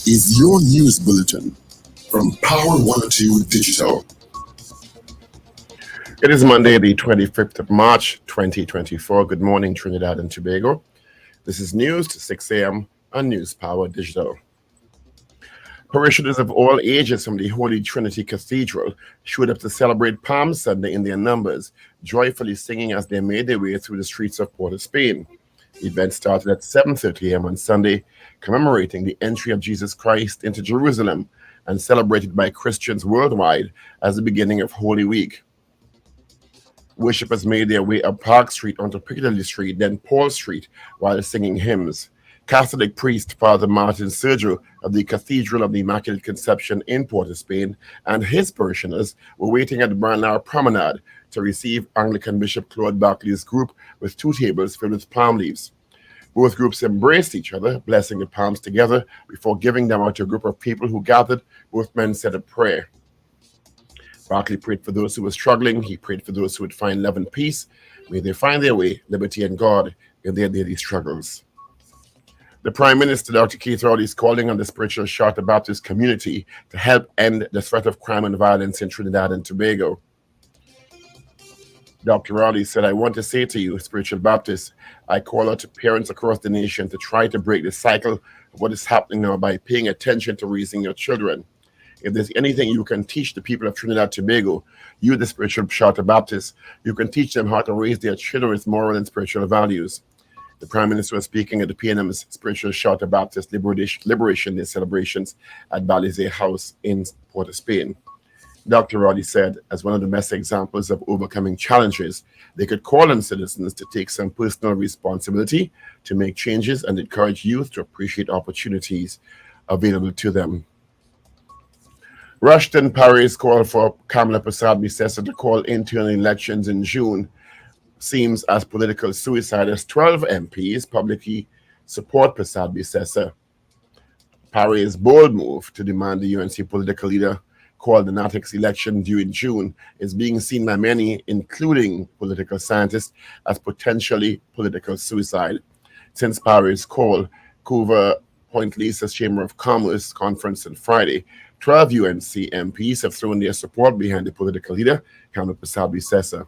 is your news bulletin from Power 102 Digital. It is Monday, the 25th of March, 2024. Good morning, Trinidad and Tobago. This is news to 6 a.m. on News Power Digital. Parishioners of all ages from the Holy Trinity Cathedral showed up to celebrate Palm Sunday in their numbers, joyfully singing as they made their way through the streets of Port of Spain. The event started at 7:30 a.m. on Sunday, commemorating the entry of Jesus Christ into Jerusalem and celebrated by Christians worldwide as the beginning of Holy Week. Worshippers made their way up Park Street onto Piccadilly Street, then Paul Street, while singing hymns. Catholic priest Father Martin Sergio of the Cathedral of the Immaculate Conception in Port of Spain and his parishioners were waiting at the Barnard Promenade to receive Anglican Bishop Claude Barclay's group with 2 tables filled with palm leaves. Both groups embraced each other, blessing the palms together before giving them out to a group of people who gathered. Both men said a prayer. Barclay prayed for those who were struggling. He prayed for those who would find love and peace. May they find their way, liberty and God in their daily struggles. The Prime Minister, Dr. Keith Rowley, is calling on the spiritual Charter Baptist community to help end the threat of crime and violence in Trinidad and Tobago. Dr. Rowley said, "I want to say to you, spiritual Baptists, I call out to parents across the nation to try to break the cycle of what is happening now by paying attention to raising your children. If there's anything you can teach the people of Trinidad and Tobago, you, the spiritual Charter Baptists, you can teach them how to raise their children with moral and spiritual values." The Prime Minister was speaking at the PNM's Spiritual Charter Baptist Liberation Day celebrations at Balizé House in Port of Spain. Dr. Roddy said, as one of the best examples of overcoming challenges, they could call on citizens to take some personal responsibility to make changes and encourage youth to appreciate opportunities available to them. Rushton Parry's call for Kamala Prasad-Bissessar to call internal elections in June seems as political suicide as 12 MPs publicly support Prasad-Bissessar. Parry's bold move to demand the UNC political leader call the NATEX election due in June is being seen by many, including political scientists, as potentially political suicide. Since Parry's call, Couva Point Lisa's Chamber of Commerce conference on Friday, 12 UNC MPs have thrown their support behind the political leader, Kamala Prasad-Bissessar.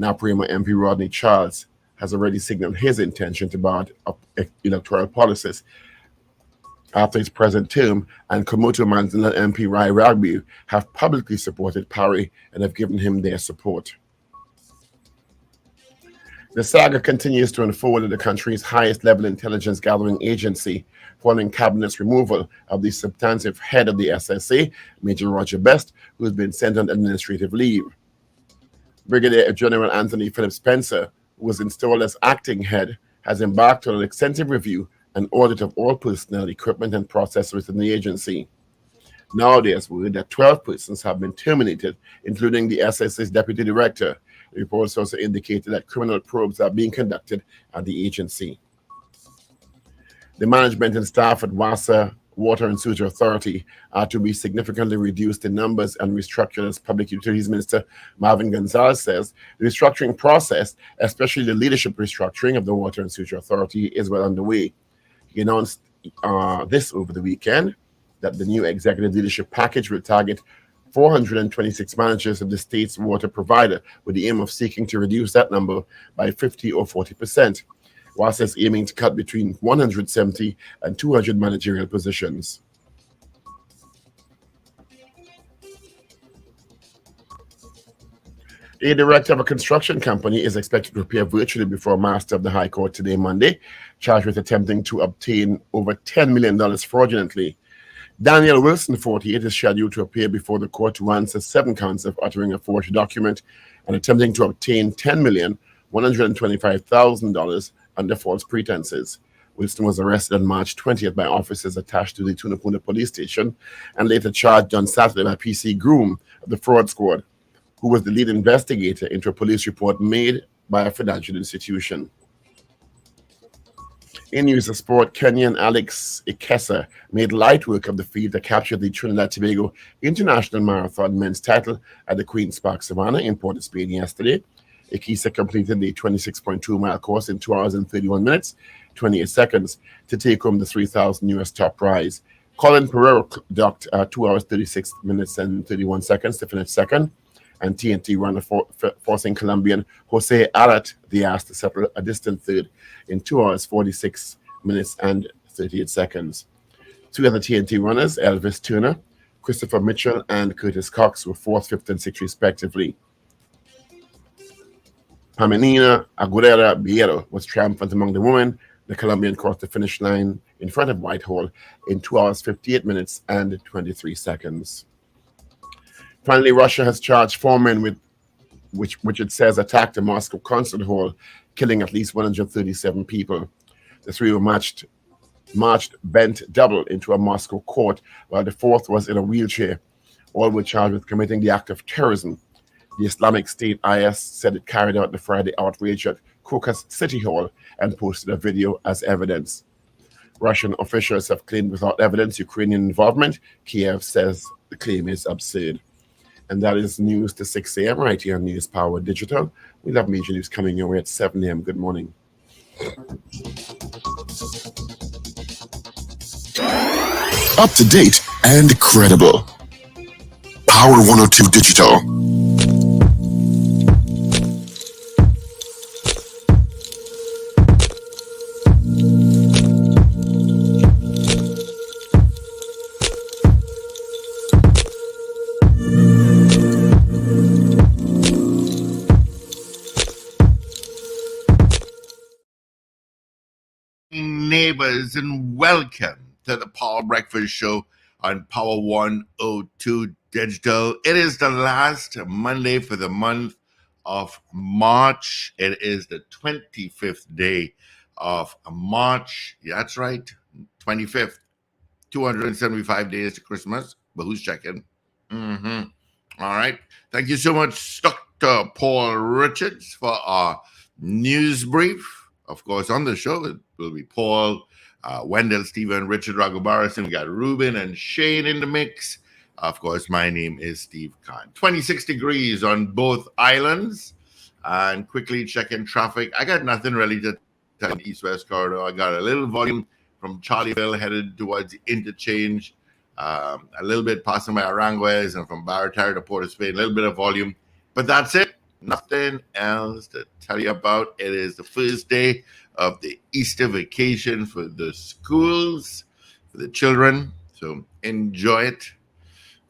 Naprima MP Rodney Charles has already signaled his intention to bar electoral policies after his present term, and Komoto Manzanilla MP Rai Ragoobarsingh have publicly supported Parry and have given him their support. The saga continues to unfold at the country's highest level intelligence gathering agency, following Cabinet's removal of the substantive head of the SSA, Major Roger Best, who has been sent on administrative leave. Brigadier General Anthony Philip Spencer, who was installed as acting head, has embarked on an extensive review and audit of all personnel, equipment, and processes within the agency. Now there's word that 12 persons have been terminated, including the SSA's deputy director. The reports also indicated that criminal probes are being conducted at the agency. The management and staff at WASA Water and Sewage Authority are to be significantly reduced in numbers and restructured, as Public Utilities Minister Marvin Gonzalez says. The restructuring process, especially the leadership restructuring of the Water and Sewage Authority, is well underway. He announced this over the weekend, that the new executive leadership package will target 426 managers of the state's water provider, with the aim of seeking to reduce that number by 50 or 40%. WASA is aiming to cut between 170 and 200 managerial positions. A director of a construction company is expected to appear virtually before a master of the High Court today, Monday, charged with attempting to obtain over $10 million fraudulently. Daniel Wilson, 48, is scheduled to appear before the court to answer 7 counts of uttering a forged document and attempting to obtain $10,125,000 under false pretenses. Wilson was arrested on March 20th by officers attached to the Tunapuna police station and later charged on Saturday by PC Groom of the fraud squad, who was the lead investigator into a police report made by a financial institution. In news of sport, Kenyan Alex Ikesa made light work of the feat that captured the Trinidad and Tobago International Marathon men's title at the Queen's Park Savannah in Port of Spain yesterday. Ikesa completed the 26.2-mile course in 2 hours and 31 minutes, 28 seconds to take home the $3,000 US top prize. Colin Pereira docked 2 hours 36 minutes and 31 seconds to finish second, and TNT runner forcing Colombian Jose Alat Diaz to settle a distant third in 2 hours 46 minutes and 38 seconds. Two other TNT runners, Elvis Turner, Christopher Mitchell, and Curtis Cox, were fourth, fifth, and sixth respectively. Pamelina Aguilera Biero was triumphant among the women. The Colombian crossed the finish line in front of Whitehall in 2 hours 58 minutes and 23 seconds. Finally, Russia has charged four men with which it says attacked a Moscow concert hall, killing at least 137 people. The three were marched bent double into a Moscow court, while the fourth was in a wheelchair. All were charged with committing the act of terrorism. The Islamic State IS said it carried out the Friday outrage at Caucasus City Hall and posted a video as evidence. Russian officials have claimed without evidence Ukrainian involvement. Kiev says the claim is absurd. And that is news to 6 a.m. right here on News Power Digital. We'll have major news coming your way at 7 a.m. Good morning. Up to date and credible. Power 102 Digital. Neighbors, and welcome to the Power Breakfast Show on Power 102 Digital. It is the last Monday for the month of March. It is the 25th day of March. That's right, 25th. 275 days to Christmas, but who's checking? All right. Thank you so much, Dr. Paul Richards, for our news brief. Of course, on the show, it will be Paul, Wendell, Stephen, Richard, Ragoobarsingh. We got Ruben and Shane in the mix. Of course, my name is Steve Khan. 26 degrees on both islands. And quickly checking traffic. I got nothing really to tell the East-West corridor. I got a little volume from Charlieville headed towards the interchange. A little bit passing by Aranguez and from Barataria to Port of Spain. A little bit of volume. But that's it. Nothing else to tell you about. It is the first day of the Easter vacation for the schools, for the children. So enjoy it.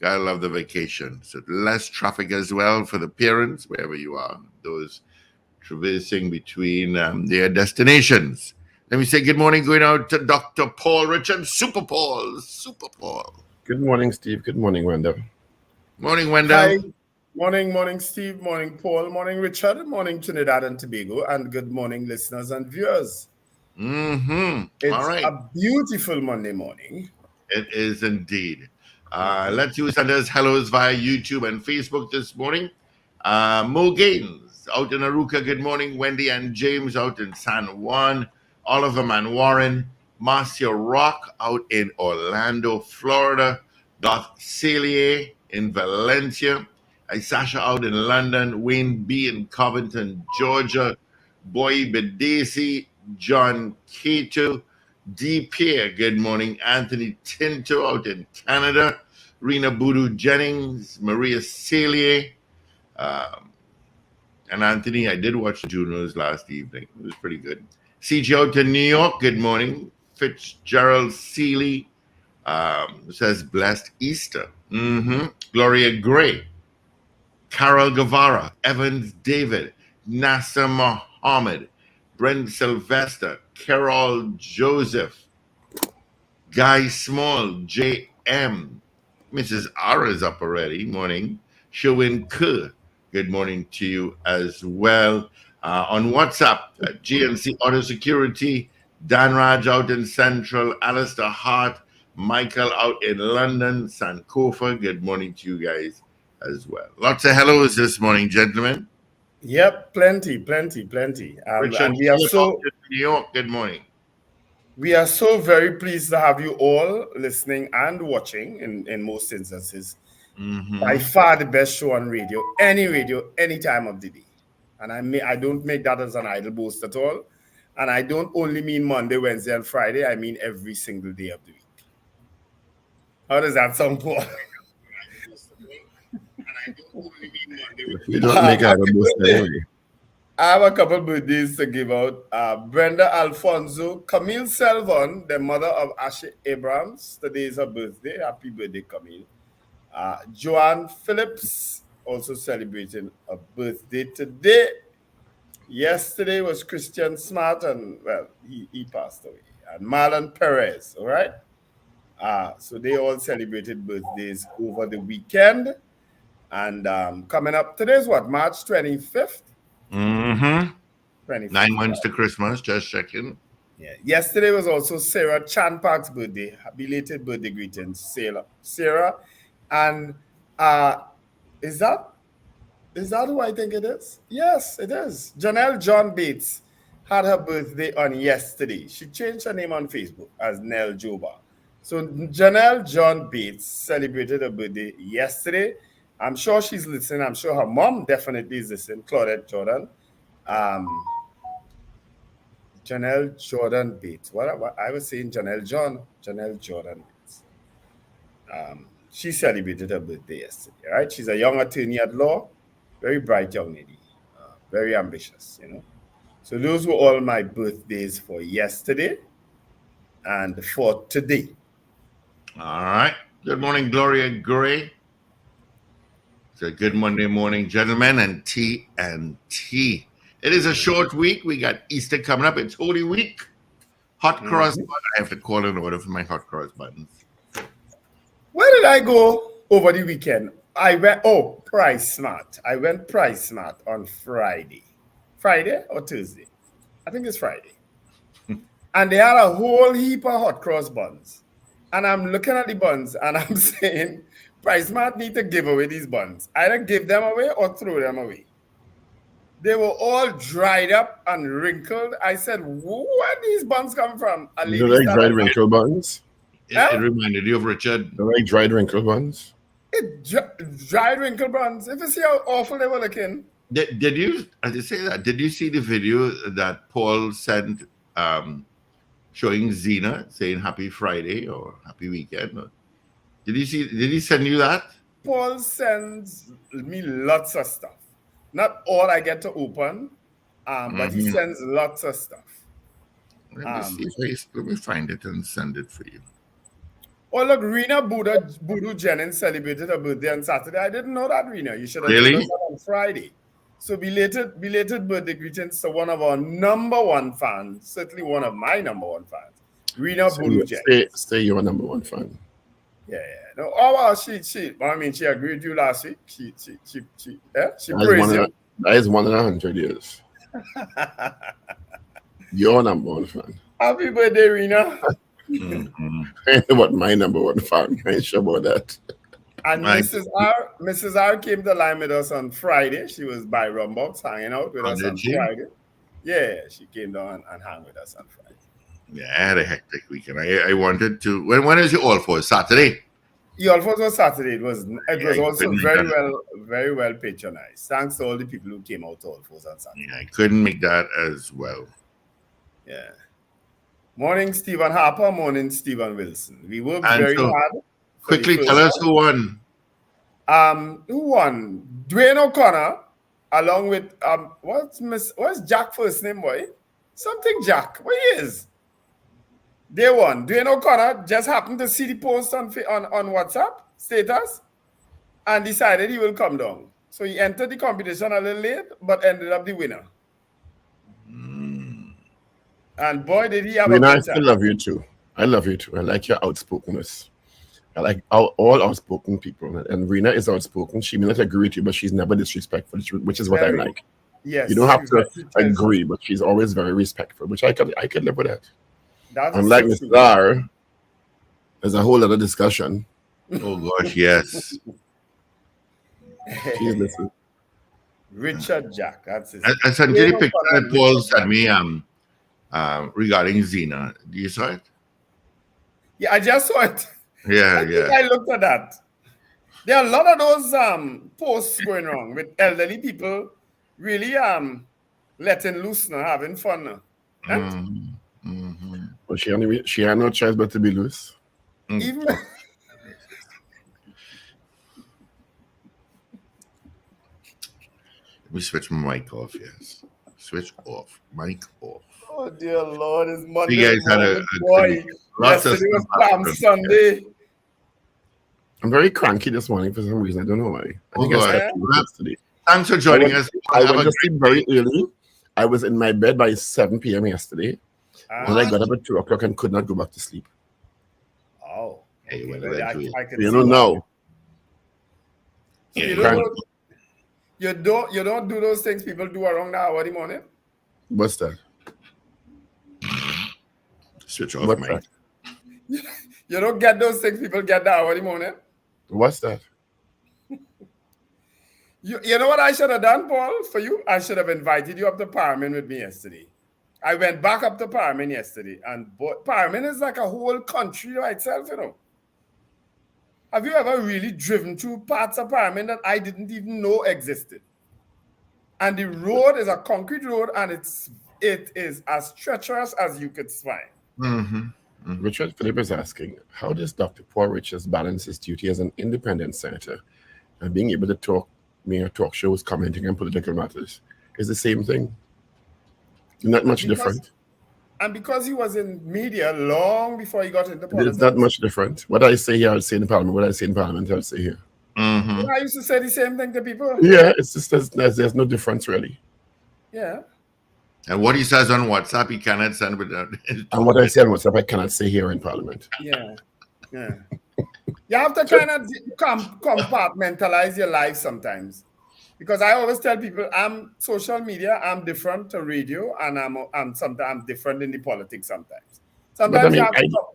Gotta love the vacation. So less traffic as well for the parents, wherever you are, those traversing between their destinations. Let me say good morning going out to Dr. Paul Richards, Super Paul. Good morning, Steve. Good morning, Wendell. Morning, Wendell. Hi. Morning, Steve. Morning, Paul. Morning, Richard. Morning, Trinidad and Tobago. And good morning, listeners and viewers. It's All right. a beautiful Monday morning. It is indeed. Let's use Sanders hellos via YouTube and Facebook this morning. Mo Gaines out in Aruca. Good morning. Wendy and James out in San Juan. Oliver and Warren. Marcia Rock out in Orlando, Florida. Doth Celia in Valencia. Sasha out in London, Wayne B. in Covington, Georgia, Boy Bedesi, John Cato, D. Pierre, good morning, Anthony Tinto out in Canada, Rena Boodoo Jennings, Maria Celia, and Anthony, I did watch the Junos last evening. It was pretty good. CJ out in New York, good morning. Fitzgerald Seeley says, blessed Easter. Gloria Gray. Carol Guevara, Evans David, Nasser Mohammed, Brent Sylvester, Carol Joseph, Guy Small, J.M., Mrs. R is up already, morning. Showin Kerr, good morning to you as well. On WhatsApp, GNC Auto Security, Dan Raj out in Central, Alistair Hart, Michael out in London, Sankofa, good morning to you guys as well. Lots of hellos this morning, gentlemen. Yep, plenty. Richard, And we are New York, good morning. We are so very pleased to have you all listening and watching in most instances. By far the best show on radio, any time of the day. And I don't make that as an idle boast at all. And I don't only mean Monday, Wednesday, and Friday. I mean every single day of the week. How does that sound, Paul? You don't make out of most anyway. I have a couple birthdays to give out. Brenda Alfonso, Camille Selvon, the mother of Ashley Abrams. Today is her birthday. Happy birthday, Camille. Joanne Phillips, also celebrating a birthday today. Yesterday was Christian Smart, and well, he passed away. And Marlon Perez, all right? So they all celebrated birthdays over the weekend. And coming up, today's what, March 25th? Mm-hmm. 25th. 9 months to Christmas, just checking. Yeah. Yesterday was also Sarah Chan Park's birthday. Belated birthday greetings, Sarah. And is that who I think it is? Yes, it is. Janelle John Bates had her birthday on yesterday. She changed her name on Facebook as Nell Joba. So Janelle John Bates celebrated her birthday yesterday. I'm sure she's listening. I'm sure her mom definitely is listening. Claudette Jordan. Janelle Jordan Bates. What I was saying, Janelle Jordan Bates. She celebrated her birthday yesterday, right? She's a young attorney at law, very bright young lady, very ambitious, you know. So those were all my birthdays for yesterday and for today. All right. Good morning, Gloria Gray. It's a good Monday morning, gentlemen, and TNT. It is a short week. We got Easter coming up. It's Holy Week. Hot cross bun. I have to call in order for my hot cross buttons. Where did I go over the weekend? I went, Price Smart. I went Price Smart on Friday. Friday or Tuesday? I think it's Friday. And they had a whole heap of hot cross buns. And I'm looking at the buns and I'm saying, Price Smart need to give away these buns. Either give them away or throw them away. They were all dried up and wrinkled. I said, where these buns come from? Is it like dried wrinkled buns? It reminded you of Richard. The like dried wrinkled buns? Dried wrinkled buns. If you see how awful they were looking. Did you, as you say that, did you see the video that Paul sent showing Zena saying happy Friday or happy weekend? Or, did he send you that? Paul sends me lots of stuff. Not all I get to open, but he sends lots of stuff. Let me find it and send it for you. Oh, look, Rena Boodoo Jennings celebrated her birthday on Saturday. I didn't know that, Rena. You should have Really? told us that on Friday. So belated birthday greetings to one of our number one fans, certainly one of my number one fans, Rena Boodoo Jennings. Stay your number one fan. Yeah. No, well, she agreed with you last week. She praised you. That is 1 in 100 years. Your number one fan. Happy birthday, Rena. I know what my number one fan. I ain't sure about that. And Mrs. R came to line with us on Friday. She was by Rumbox hanging out with us on Friday. Yeah, she came down and hung with us on Friday. Yeah, I had a hectic weekend. I wanted to. When is your All Fours? Saturday? Your All Fours was Saturday. It was also very well patronized. Thanks to all the people who came out to All Fours on Saturday. Yeah, I couldn't make that as well. Yeah. Morning, Stephen Harper. Morning, Stephen Wilson. We worked very hard. Quickly tell us who won. Who won? Dwayne O'Connor, along with what's Jack's first name, boy? Something Jack. What he is? They won. Dwayne O'Connor just happened to see the post on WhatsApp status and decided he will come down. So he entered the competition a little late, but ended up the winner. And boy, did he have a good time. I still love you too. I love you too. I like your outspokenness. I like all outspoken people. And Rena is outspoken. She may not agree with you, but she's never disrespectful, which is what I like. Yes. You don't have to agree, but she's always very respectful, which I could live with that. Unlike Mr. R, there's a whole other discussion. Oh gosh, yes. She's listening. Richard Jack, that's his. I sent you the picture that Paul sent me regarding Zena. Do you saw it? Yeah, I just saw it. Yeah, I looked at that. There are a lot of those posts going wrong with elderly people really letting loose now, having fun now. But she had no choice but to be loose. Even Let me switch my mic off, yes. Switch off. Mic off. Oh dear Lord, it's Monday You guys had morning, boy. lots of Yesterday was stuff Palm happened. Sunday. I'm very cranky this morning for some reason. I don't know why. I think I God. slept too late yesterday. Thanks for joining us. I Have went a to sleep great very day. early. I was in my bed by 7 p.m. yesterday. And I got up at 2 o'clock and could not go back to sleep. Oh, Hey, what okay. did I do? I can You see don't why. know. So Yeah, you don't do those things people do around the hour in the morning? What's that? Switch off What's mic. that? You don't get those things people get the hour in the morning? What's that? You know what I should have done, Paul, for you? I should have invited you up to Parliament with me yesterday. I went back up to Parliament yesterday, and Parliament is like a whole country by itself, you know. Have you ever really driven through parts of Parliament that I didn't even know existed? And the road is a concrete road, and it is as treacherous as you could find. Mm-hmm. Richard Philip is asking, how does Dr. Paul Richards balance his duty as an independent senator and being able to talk shows, commenting on political matters? Is the same thing. Not much different. And because he was in media long before he got into politics. It's not much different. What I say here, I'll say in Parliament. What I say in Parliament, I'll say here. Mm-hmm. I used to say the same thing to people. Yeah, it's just there's no difference really. Yeah. And what he says on WhatsApp, he cannot send without. And what I say on WhatsApp, I cannot say here in Parliament. Yeah. Yeah. You have to kind of compartmentalize your life sometimes. Because I always tell people I'm social media, I'm different to radio, and I'm different in the politics sometimes. Sometimes But I mean, you have to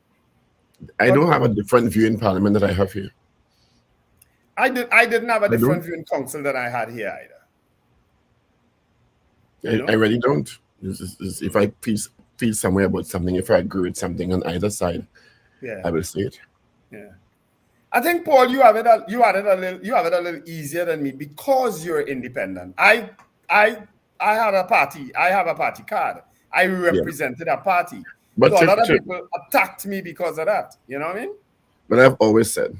I don't have a different view in Parliament that I have here. I didn't have a different view in council than I had here either. I really don't. If I feel somewhere about something, if I agree with something on either side, Yeah. I will say it. Yeah. I think, Paul, you have it a little easier than me because you're independent. I had a party. I have a party card. I represented a party. But so a lot of people attacked me because of that. You know what I mean? But I've always said,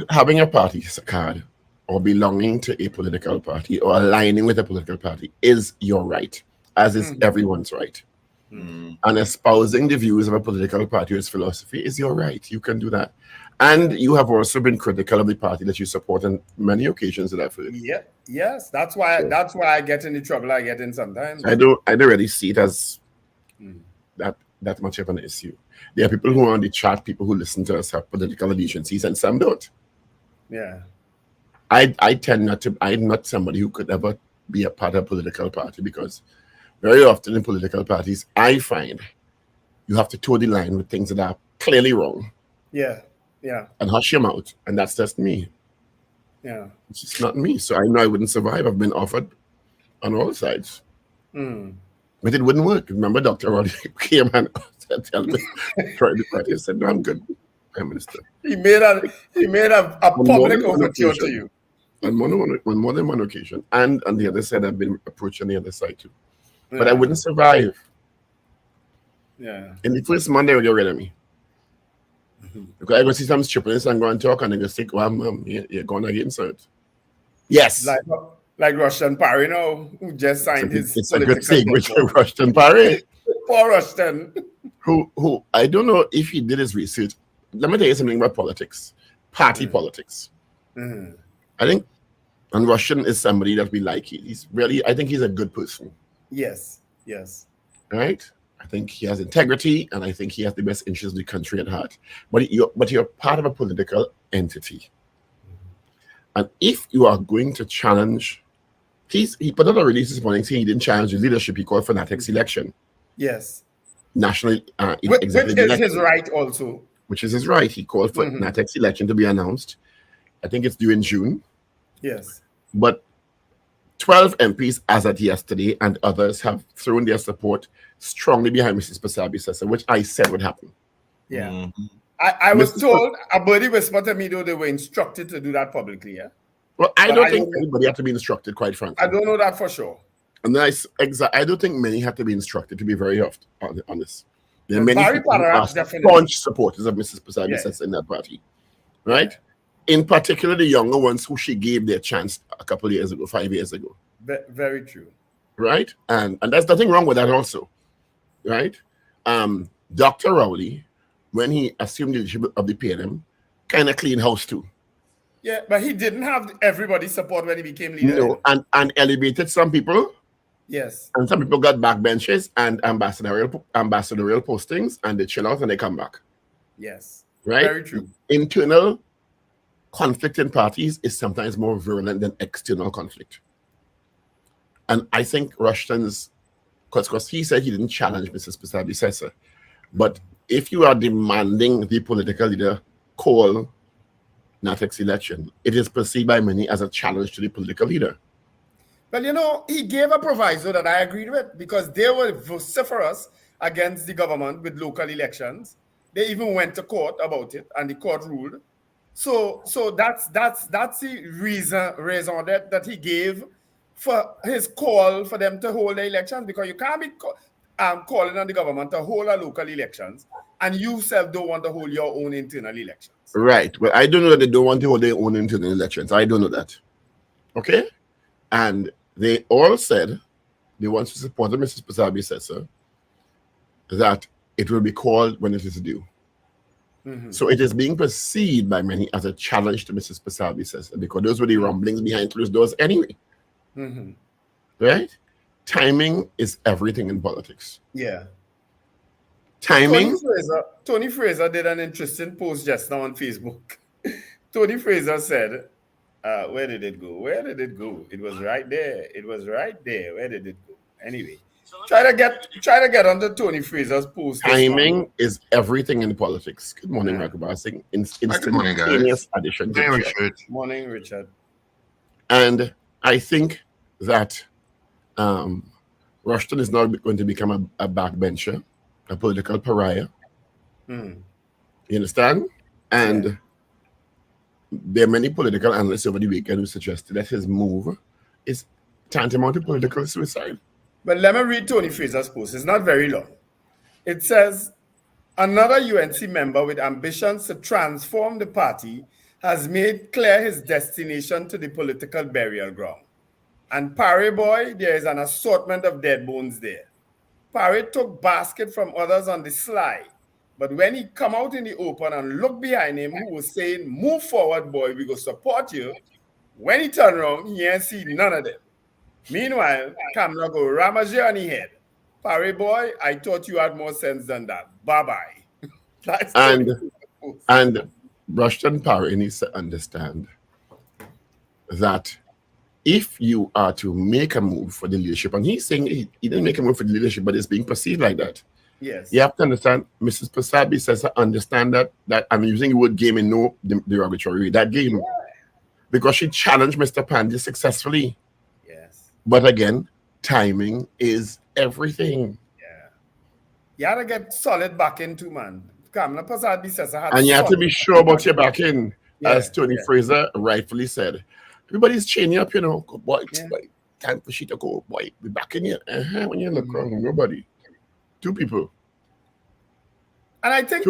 having a party card or belonging to a political party or aligning with a political party is your right, as is everyone's right. And espousing the views of a political party or its philosophy is your right. You can do that. And you have also been critical of the party that you support on many occasions that I've heard. Yeah. Yes. That's why I get in the trouble I get in sometimes. I don't really see it as that much of an issue. There are people who are on the chat, people who listen to us have political allegiances, and some don't. Yeah. I tend not to. I'm not somebody who could ever be a part of a political party because very often in political parties, I find you have to toe the line with things that are clearly wrong. Yeah. Yeah. And hush your mouth. And that's just me. Yeah. It's just not me. So I know I wouldn't survive. I've been offered on all sides. But it wouldn't work. Remember, Dr. Roddy came and tell me, tried the party. I said, no, I'm good, Prime Minister. He made a public overture to you. On more than one occasion. And on the other side, I've been approached on the other side too. But I wouldn't survive. Yeah. In the first month, they would get rid of me. Because I go see some strippers and go and talk, and they go say, well, you're going against it. Yes. Like Rushton Parry now, who just signed his. It's a good thing with Rushton Parry. Poor Rushton. Who I don't know if he did his research. Let me tell you something about politics, party politics. I think, and Rushton is somebody that we like. I think he's a good person. Yes. Yes. Right? I think he has integrity, and I think he has the best interests of the country at heart. But you're part of a political entity. And if you are going to challenge, he put out a release this morning saying he didn't challenge the leadership. He called for NATEX election. Yes. National which executive is election, his right also. Which is his right. He called for NATEX election to be announced. I think it's due in June. Yes. But 12 MPs as at yesterday and others have thrown their support strongly behind Mrs. Pasabi-Sessa, which I said would happen. Yeah. I was told, a birdie whispered to me, though, they were instructed to do that publicly, yeah? Well, I don't think anybody had to be instructed, quite frankly. I don't know that for sure. And I don't think many had to be instructed, to be very honest. There are many Barry people who are definitely. staunch supporters of Mrs. Pasabi-Sessa in that party, right? In particular, the younger ones who she gave their chance a couple of years ago, 5 years ago. Very true. Right? And there's nothing wrong with that also. Right? Dr. Rowley, when he assumed the leadership of the PNM, kind of clean house too. Yeah, but he didn't have everybody's support when he became leader. No, and elevated some people. Yes. And some people got backbenches and ambassadorial postings, and they chill out and they come back. Yes. Right? Very true. Internal conflict in parties is sometimes more virulent than external conflict. And I think Rushton's, because he said he didn't challenge Mrs. Pasabi-Sessa, but if you are demanding the political leader call NATEC's election, it is perceived by many as a challenge to the political leader. Well, he gave a proviso that I agreed with because they were vociferous against the government with local elections. They even went to court about it, and the court ruled. So that's the raison that he gave for his call for them to hold the elections, because you can't be calling on the government to hold a local elections and you self don't want to hold your own internal elections. Right. Well, I don't know that they don't want to hold their own internal elections. I don't know that. Okay? And they all said, the ones who supported Mrs. Pasabi-Sessa, that it will be called when it is due. Mm-hmm. So it is being perceived by many as a challenge to Mrs. Pasabi-Sessa, because those were the rumblings behind closed doors anyway. Mm-hmm. Right? Timing is everything in politics. Yeah. Timing. Tony Fraser did an interesting post just now on Facebook. Tony Fraser said, where did it go? Where did it go? It was right there. It was right there. Where did it go? Anyway, try to get onto Tony Fraser's post. Timing is everything in politics. Good morning, Ragoobarsingh. Good morning, guys. Addition. Morning, Richard. And I think that Rushton is now going to become a backbencher, a political pariah. You understand? And there are many political analysts over the weekend who suggested that his move is tantamount to political suicide. But let me read Tony Fraser's post. It's not very long. It says, another UNC member with ambitions to transform the party has made clear his destination to the political burial ground. And Parry boy, there is an assortment of dead bones there. Parry took basket from others on the sly. But when he come out in the open and look behind him, who was saying, move forward, boy, we go support you. When he turned around, he ain't see none of them. Meanwhile, Kamla go ramage on his head. Parry boy, I thought you had more sense than that. Bye-bye. And Rushton Parry needs to understand that if you are to make a move for the leadership, and he's saying he didn't make a move for the leadership, but it's being perceived like that. Yes. You have to understand, Mrs. Pasabi-Sessa understand that I'm using the word game in no derogatory way, that game. Yeah. Because she challenged Mr. Pandey successfully. Yes. But again, timing is everything. Yeah. You have to get solid back in too, man. Kamla Pasabi-Sessa had and you have to be sure about your back in, as Tony Fraser rightfully said. Everybody's chaining up, boy, time for shit to go, boy, be back in here. When you look around, nobody. Two people. And I think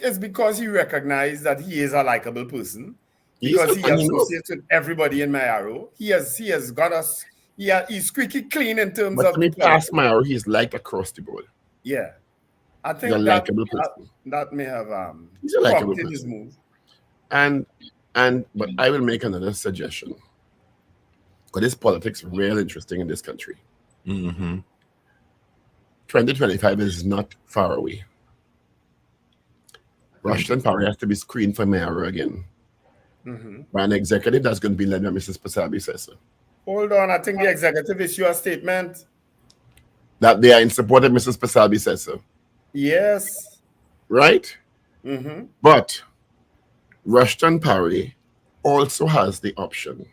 it's because he recognized that he is a likable person. Because he associates with everybody in Mayaro. He's got us. He's squeaky clean in terms of. But me past Mayaro, he's liked across the board. Yeah, I think that may have he's a likable prompted person. His move. But I will make another suggestion. Because this politics is real interesting in this country. Mm-hmm. 2025 is not far away. Rushton Parry has to be screened for mayor again. Mm-hmm. By an executive that's going to be led by Mrs. Pasabi-Sessa. Hold on, I think the executive issue a statement that they are in support of Mrs. Pasabi-Sessa. Yes. Right? Mm-hmm. But Rushton Parry also has the option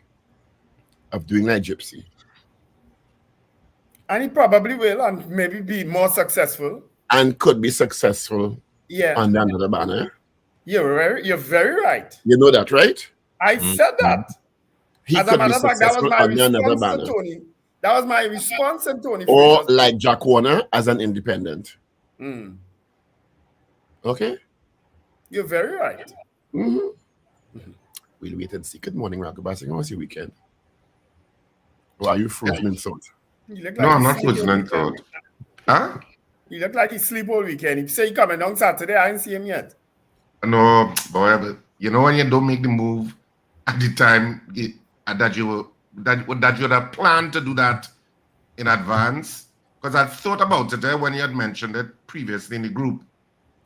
of doing like Gypsy. And he probably will, and maybe be more successful. And could be successful under another banner. You're very right. You know that, right? I said that. He As could a matter be of fact, that was successful my under another response banner. to Tony. That was my response to Tony. Or like Jack Warner as an independent. Okay? You're very right. Mm-hmm. we'll wait and see. Good morning, Ragoobarsingh. How was your weekend? Or are you frozen in thought? You look No, like I'm you not sleep frozen all in weekend. thought. Huh? You look like he sleep all weekend. He say he coming on Saturday. I ain't see him yet. No, boy, but you know when you don't make the move at the time that you would have planned to do that in advance. Because I thought about it when you had mentioned it previously in the group.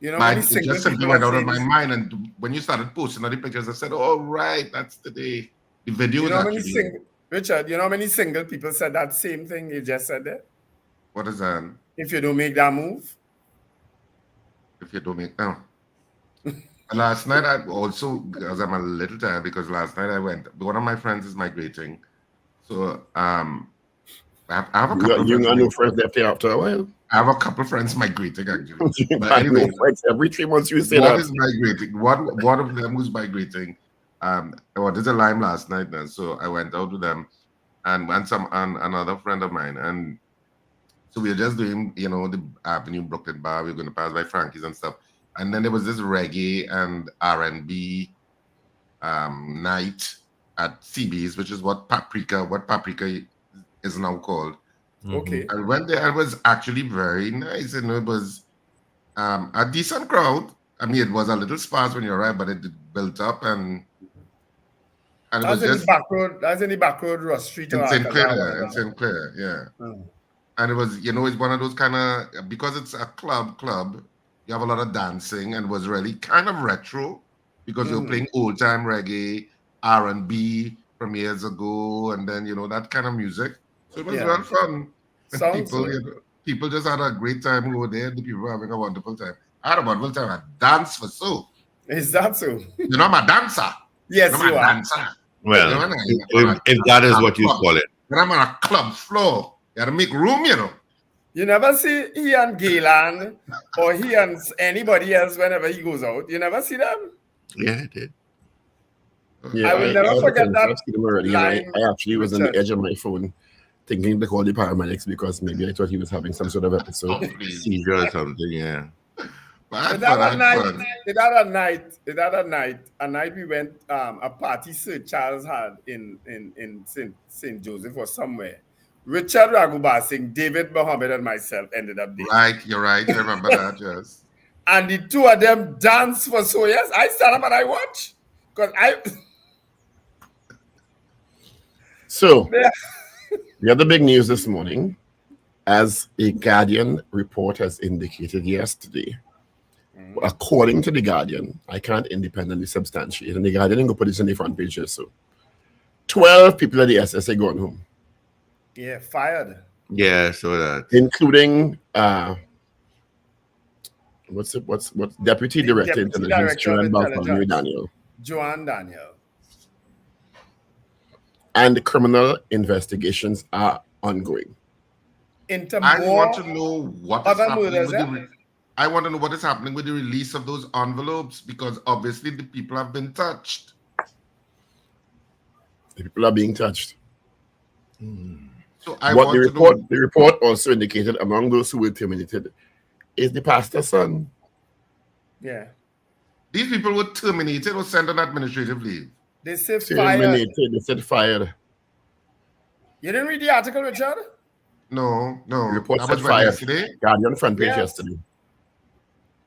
You know, But many it single just simply people went are out of saying my this. mind. And when you started posting all the pictures, I said, "Oh, right, that's the day." The video You is know, many actually. single Richard. You know, many single people said that same thing you just said there. What is that? If you don't make that move, If you don't make no. Last night I also, because I'm a little tired, because last night I went. One of my friends is migrating, so I have a couple of You friends. got no friends left here after a while. I have a couple of friends migrating actually. You But got anyway, no friends. Every 3 months you say one that. is migrating. One of them who's migrating. Well, there's a lime last night, then, so I went out with them, and another friend of mine, and so we were just doing, the Avenue Brooklyn Bar. We were going to pass by Frankie's and stuff, and then there was this reggae and R&B night at CB's, which is what Paprika is now called. okay. I went there. It was actually very nice, and it was a decent crowd. I mean, it was a little sparse when you arrived, but it built up, and it was That's in the just back road. That's in the back road, Ross Street or in St. Alcazar, Clair, whatever. yeah. Mm. And it was, it's one of those kind of, because it's a club, you have a lot of dancing, and it was really kind of retro because they were playing old time reggae, R&B from years ago, and then that kind of music. So it was real fun. Sounds People just had a great time over there. The people were having a wonderful time. I had a wonderful time. I danced for so. Is that so? I'm a dancer. Yes, I'm you a are. dancer. Well, if that is what you call it. When I'm on a club floor, you gotta make room, You never see he and Gaylan or he and anybody else whenever he goes out. You never see them. Yeah, I did. Yeah, I will never forget that I've seen them already, and line, I actually was on Richard. the edge of my phone thinking to call the paramedics because maybe I thought he was having some sort of episode. Seizure or something, yeah. But A night we went a party Sir Charles had in St. Joseph or somewhere. Richard Ragoobarsingh, David Mohammed, and myself ended up there. Right, you're right. I remember that, yes. And the two of them danced for so years. I stand up and I watch. Because So, the other big news this morning, as a Guardian report has indicated yesterday, according to the Guardian, I can't independently substantiate, and the Guardian will put this on the front page here. So, 12 people at the SSA gone home. Yeah, fired. Yeah, so that. Including what's Deputy Director Deputy Intelligence Director of Joanne Bartholomew Intelligence. Daniel. Joanne Daniel. And the criminal investigations are ongoing. Into I more want to know what is other happening murders, with I want to know what is happening with the release of those envelopes, because obviously the people have been touched. The people are being touched. So I What want the to report know. the report also indicated among those who were terminated is the pastor's son. Yeah. These people were terminated or sent on administrative leave. They say fired. Terminated, they said fired. You didn't read the article, Richard? No. The report That said was when fired. yesterday? Guardian front page Yes. yesterday.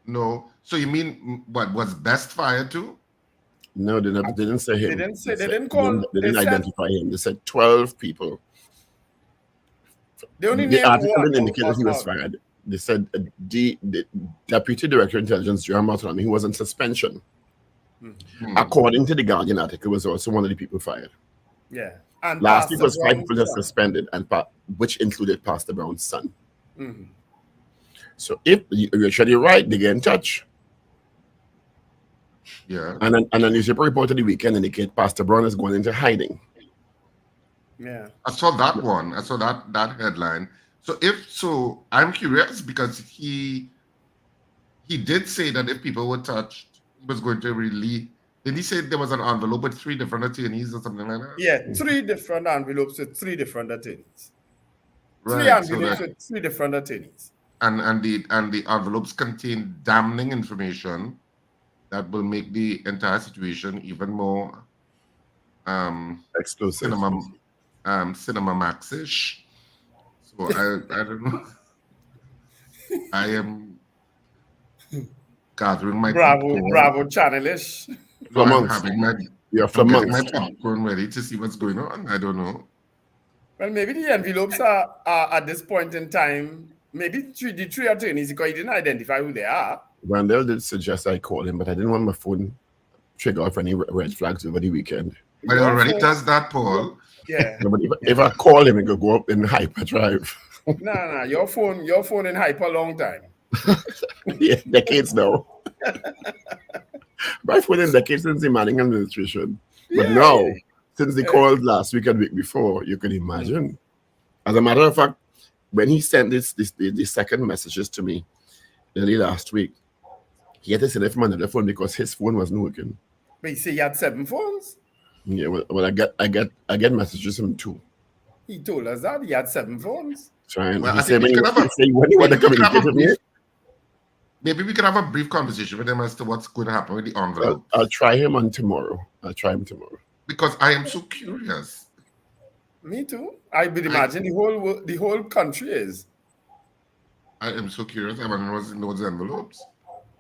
No. So you mean what was Best fired too? No, they didn't say him. They didn't say. They said- didn't call. They didn't said- identify him. They said 12 people. They only The named article one. didn't indicate that he was fired. They said the Deputy Director of Intelligence, Joanne Bartholomew, who was on suspension. According to the Guardian article, was also one of the people fired. Yeah. And Last week Pastor was 5 Brown's people just son. suspended, which included Pastor Brown's son. Mhm. So if you're right, they get in touch. Yeah. And a newspaper report of the weekend indicate Pastor Brown is going into hiding. Yeah. I saw that one. I saw that headline. So if so, I'm curious because he did say that if people were touched, he was going to release. Did he say there was an envelope with 3 different attorneys or something like that? Yeah. 3 different envelopes with 3 different attorneys. 3 Right. So envelopes that, with 3 different attorneys. and the envelopes contain damning information that will make the entire situation even more Exclusive. Cinema Max-ish. So I don't know. I am gathering my Bravo channelish. So I'm having my getting my months. popcorn ready to see what's going on. I don't know. Well, maybe the envelopes are at this point in time. Maybe the three attorneys, because he didn't identify who they are. Wendell did suggest I call him, but I didn't want my phone trigger off any red flags over the weekend. But it already does that, Paul. Yeah. No, but if I call him, it could go up in hyperdrive. No. Your phone in hyper long time. Yeah, decades now. My phone in decades since the Manning administration. But now, since they called last week and week before, you can imagine. As a matter of fact, when he sent the second messages to me early last week, he had to send it from another phone because his phone wasn't working. But you say he had 7 phones? Yeah, well, I get messages from 2. He told us that he had 7 phones. Trying. Well, He I said think when you want to communicate with me, maybe we could have a brief conversation with him as to what's going to happen with the envelope. I'll try him on tomorrow. Because I am so curious. Me too. I would imagine the whole country is. I am so curious. I want to know what's in those envelopes.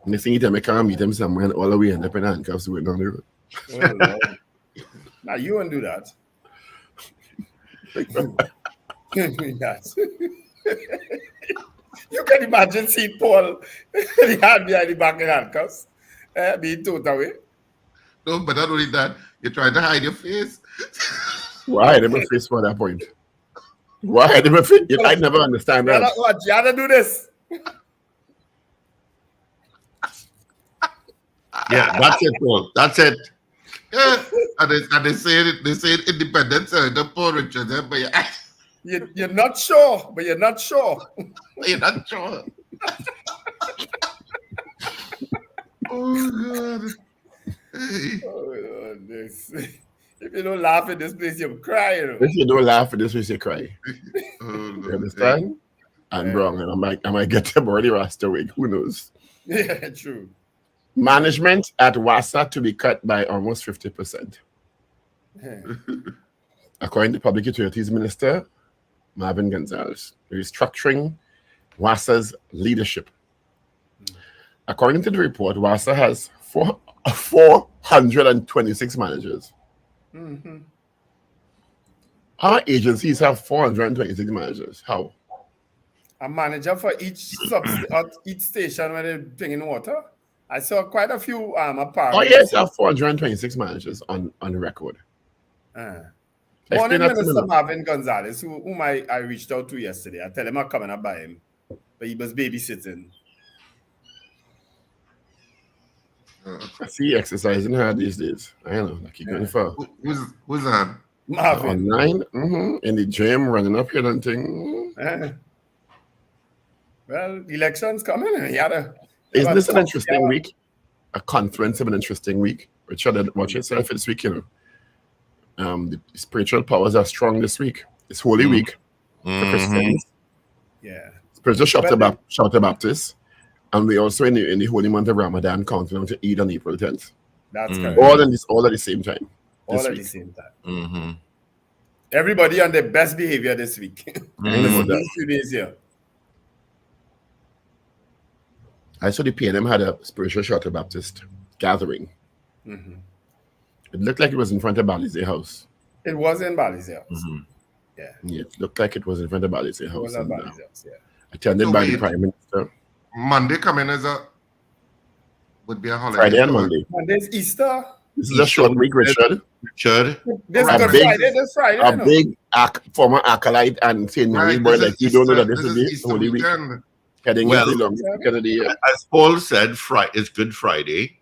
And they think he me can't meet him somewhere and all the way end up in handcuffs waiting on the road. Oh, Lord. Now you won't do that. You can imagine seeing Paul the hand behind the back in handcuffs, being towed away. No, but not only that, you're trying to hide your face. Why hide my face for that point? Why hide my face? I never understand that. You had to do this. Yeah, that's it, Paul. That's it. Yeah, and they say it independence. The Paul Richard, but You're not sure, but you're not sure. you're not sure. Oh God! Hey. Oh, this. If you don't laugh in this place, you'll cry. You know? If you don't laugh at this, you cry. Oh, You understand? I'm wrong, and I might get them already rasta wig. Who knows? Yeah, true. Management at WASA to be cut by almost 50%. Yeah. According to Public Utilities Minister Marvin Gonzalez, restructuring WASA's leadership. According to the report, WASA has 426 managers. Mm-hmm. Our agencies have 426 managers. How? A manager for each each station where they're bringing water. I saw quite a few apparel. Oh yes, I have 426 managers on the record. Morning, that to me Minister now. Marvin Gonzalez, whom I reached out to yesterday. I tell him I'm coming up by him, but he was babysitting. I see exercising hard these days. I know, like you're going far. Who's that? Marvin. Online, in the gym, running up here and thing. Well, the election's coming. Isn't this an interesting week? A confluence of an interesting week. Richard, watch yourself this week, you know. The spiritual powers are strong this week. It's Holy Week for Christians. Yeah. Spiritual Shouter Baptist. And we also in the holy month of Ramadan counting on to Eid on April 10th. That's correct. All at the same time. All at the same time. Everybody on their best behavior this week. These 2 days here. I saw the PNM had a spiritual Shouter Baptist gathering. It looked like it was in front of Bali's house. It was in Bali's house. Yeah, it looked like it was in front of Bali's house. It was at Bali's house, yeah. Attended by the Prime Minister. Monday coming would be a holiday. Friday and Monday. Monday's Easter. This is a short week, Richard. This Friday. A big former acolyte and St. Mary's boy, like you don't know that this is the Holy Week. As Paul said, it's Good Friday.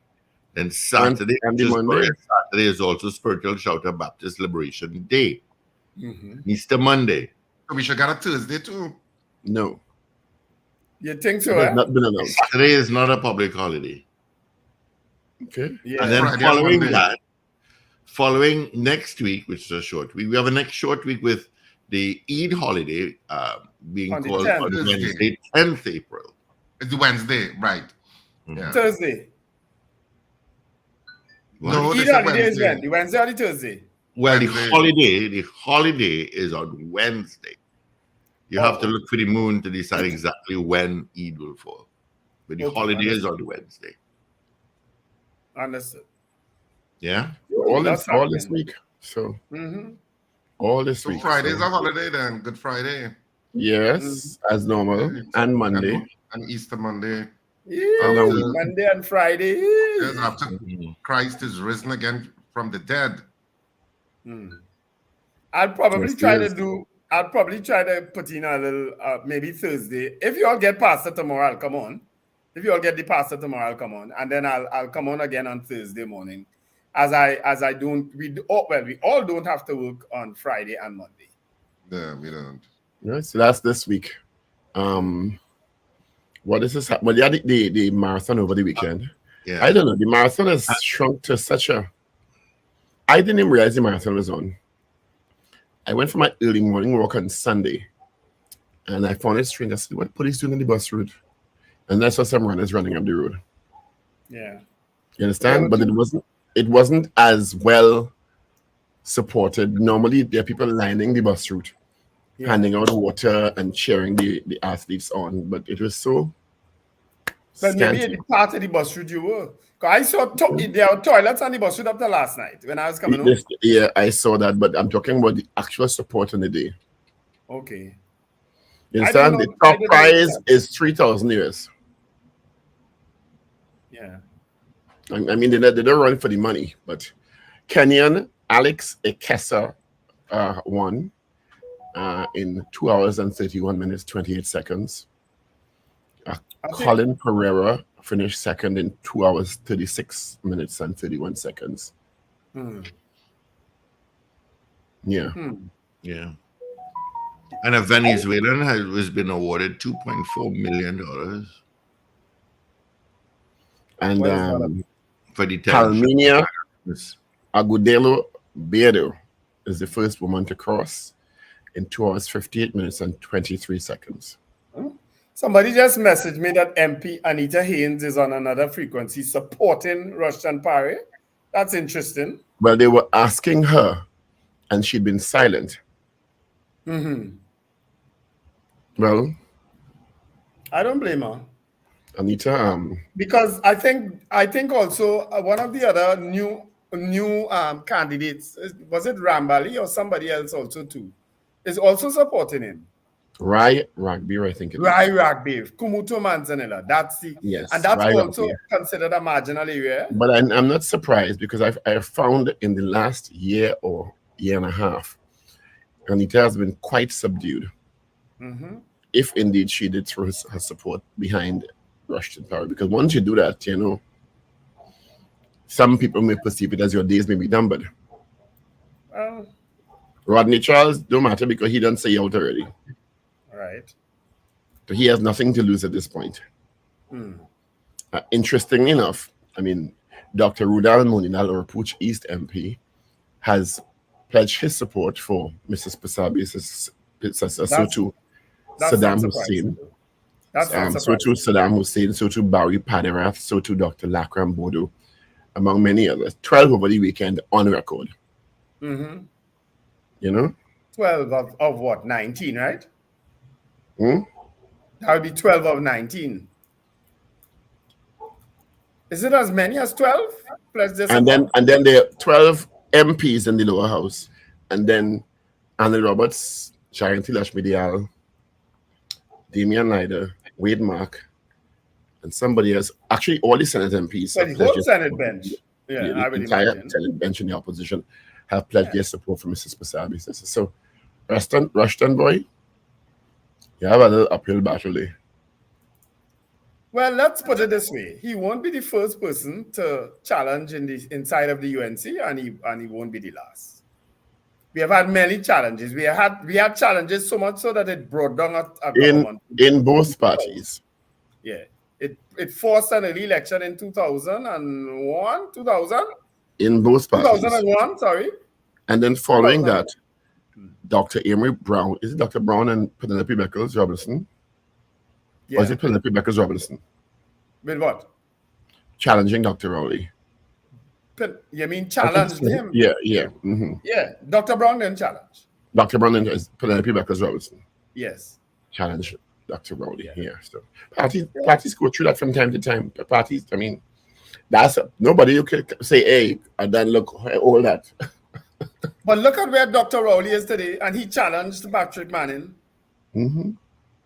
And Saturday, and Monday. Saturday is also Spiritual Shouter Baptist Liberation Day. Easter Monday. So we should get a Thursday too. No. You think so? It has not been announced. Saturday is not a public holiday. Okay. Yeah. And then Friday following next week, which is a short week, we have a next short week with the Eid holiday being On the called 10th. on Wednesday, 10th April. It's Wednesday, right? Yeah. Thursday. No, Eid this is holiday is Wednesday. when? The Wednesday or the Thursday? Well, Wednesday. the holiday is on Wednesday. You have to look for the moon to decide exactly when Eid will fall. But the holiday is on Wednesday. Understood. Yeah? All That's this happening. week. So all this So week. Friday's a holiday then. Good Friday. Yes, as normal. And Monday. And Easter Monday. Yeah, After- Monday and Friday. Yes, after Christ is risen again from the dead. I'll probably Yes, try yes. to put in a little, maybe Thursday. If you all get pastor tomorrow, I'll come on. If you all get the pastor tomorrow, I'll come on, and then I'll come on again on Thursday morning. We all don't have to work on Friday and Monday. Yeah, we don't. Right, so that's this week. What is this? Well, yeah, the marathon over the weekend. Yeah. I don't know. The marathon has shrunk to such a. I didn't even realize the marathon was on. I went for my early morning walk on Sunday, and I found it strange. I said, "What police doing on the bus route?" And that's why some runners running up the road. Yeah. You understand? Yeah, but it wasn't as well supported. Normally, there are people lining the bus route, handing out water and cheering the athletes on. But it was so. But maybe scanty. the part of the bus route you were. 'Cause I saw there were toilets on the bus route up to last night when I was coming home. Yeah, I saw that, but I'm talking about the actual support on the day. Okay. You I didn't understand? The know- I top didn't prize understand. is 3,000 US. Yeah. I mean, they don't run for the money, but Kenyan Alex Ekesa won in 2 hours and 31 minutes, 28 seconds. Colin Pereira finished second in 2 hours, 36 minutes, and 31 seconds. Yeah. Yeah. And a Venezuelan has been awarded $2.4 million And What is that? for the Palmenia Agudelo Bedo is the first woman to cross in 2 hours, 58 minutes, and 23 seconds. Somebody just messaged me that MP Anita Haynes is on another frequency supporting Rushton Parry. That's interesting. Well, they were asking her, and she'd been silent. Well, I don't blame her. Anita, Because I think also one of the other new candidates, was it Rambali or somebody else also too, is also supporting him. Rai Rugby, I think it is. Rai Rugby, Kumuto Manzanilla. That's the Yes, and that's Rai also Rugby. considered a marginal area. But I'm not surprised because I've found in the last year or year and a half, Anita has been quite subdued. If indeed she did throw her support behind Rushton Parry, because once you do that, you know, some people may perceive it as your days may be numbered. Rodney Charles don't matter because he done say out already. Right. So he has nothing to lose at this point. Interestingly enough, I mean, Dr. Rudal Moninal, or Pooch East MP, has pledged his support for Mrs. Pasabi's successor, so to Saddam Hussein. That's not So to Saddam Hussein, so to Barry Padirath, so to Dr. Lakram Bodo, among many others. 12 over the weekend on record. You know? 12 of what? 19, right? Hmm? That would be 12 of 19. Is it as many as 12? Plus this And then there are 12 MPs in the lower house. And then Annie Roberts, Charity Lashmidial, Damian Lyder, Wade Mark, and somebody else. Actually, all the Senate MPs. But the whole Senate bench. Yeah, the I would entire imagine. Senate bench in the opposition have pledged their support for Mrs. Pasabi. So, Rushton boy, you have a little uphill battle there. Well, let's put it this way: he won't be the first person to challenge inside of the UNC, and he won't be the last. We have had many challenges. We had challenges so much so that it brought down a government in both parties. Yeah, it forced an early election in 2001, 2000. In both parties. 2001, sorry. And then following that, Dr. Amory Brown, is it Dr. Brown and Penelope Beckles Robinson? Yeah. Or is it Penelope Beckles Robinson? With what? Challenging Dr. Rowley. You mean challenged him? Yeah. Mm-hmm. Yeah. Dr. Brown didn't challenge. Dr. Brown is Penelope Beckers Robinson. Yes. Challenge Dr. Rowley. Yeah. Yeah. So parties go through that from time to time. Parties, I mean, nobody you can say, hey, and then look all that. But look at where Dr. Rowley is today, and he challenged Patrick Manning. Mm-hmm.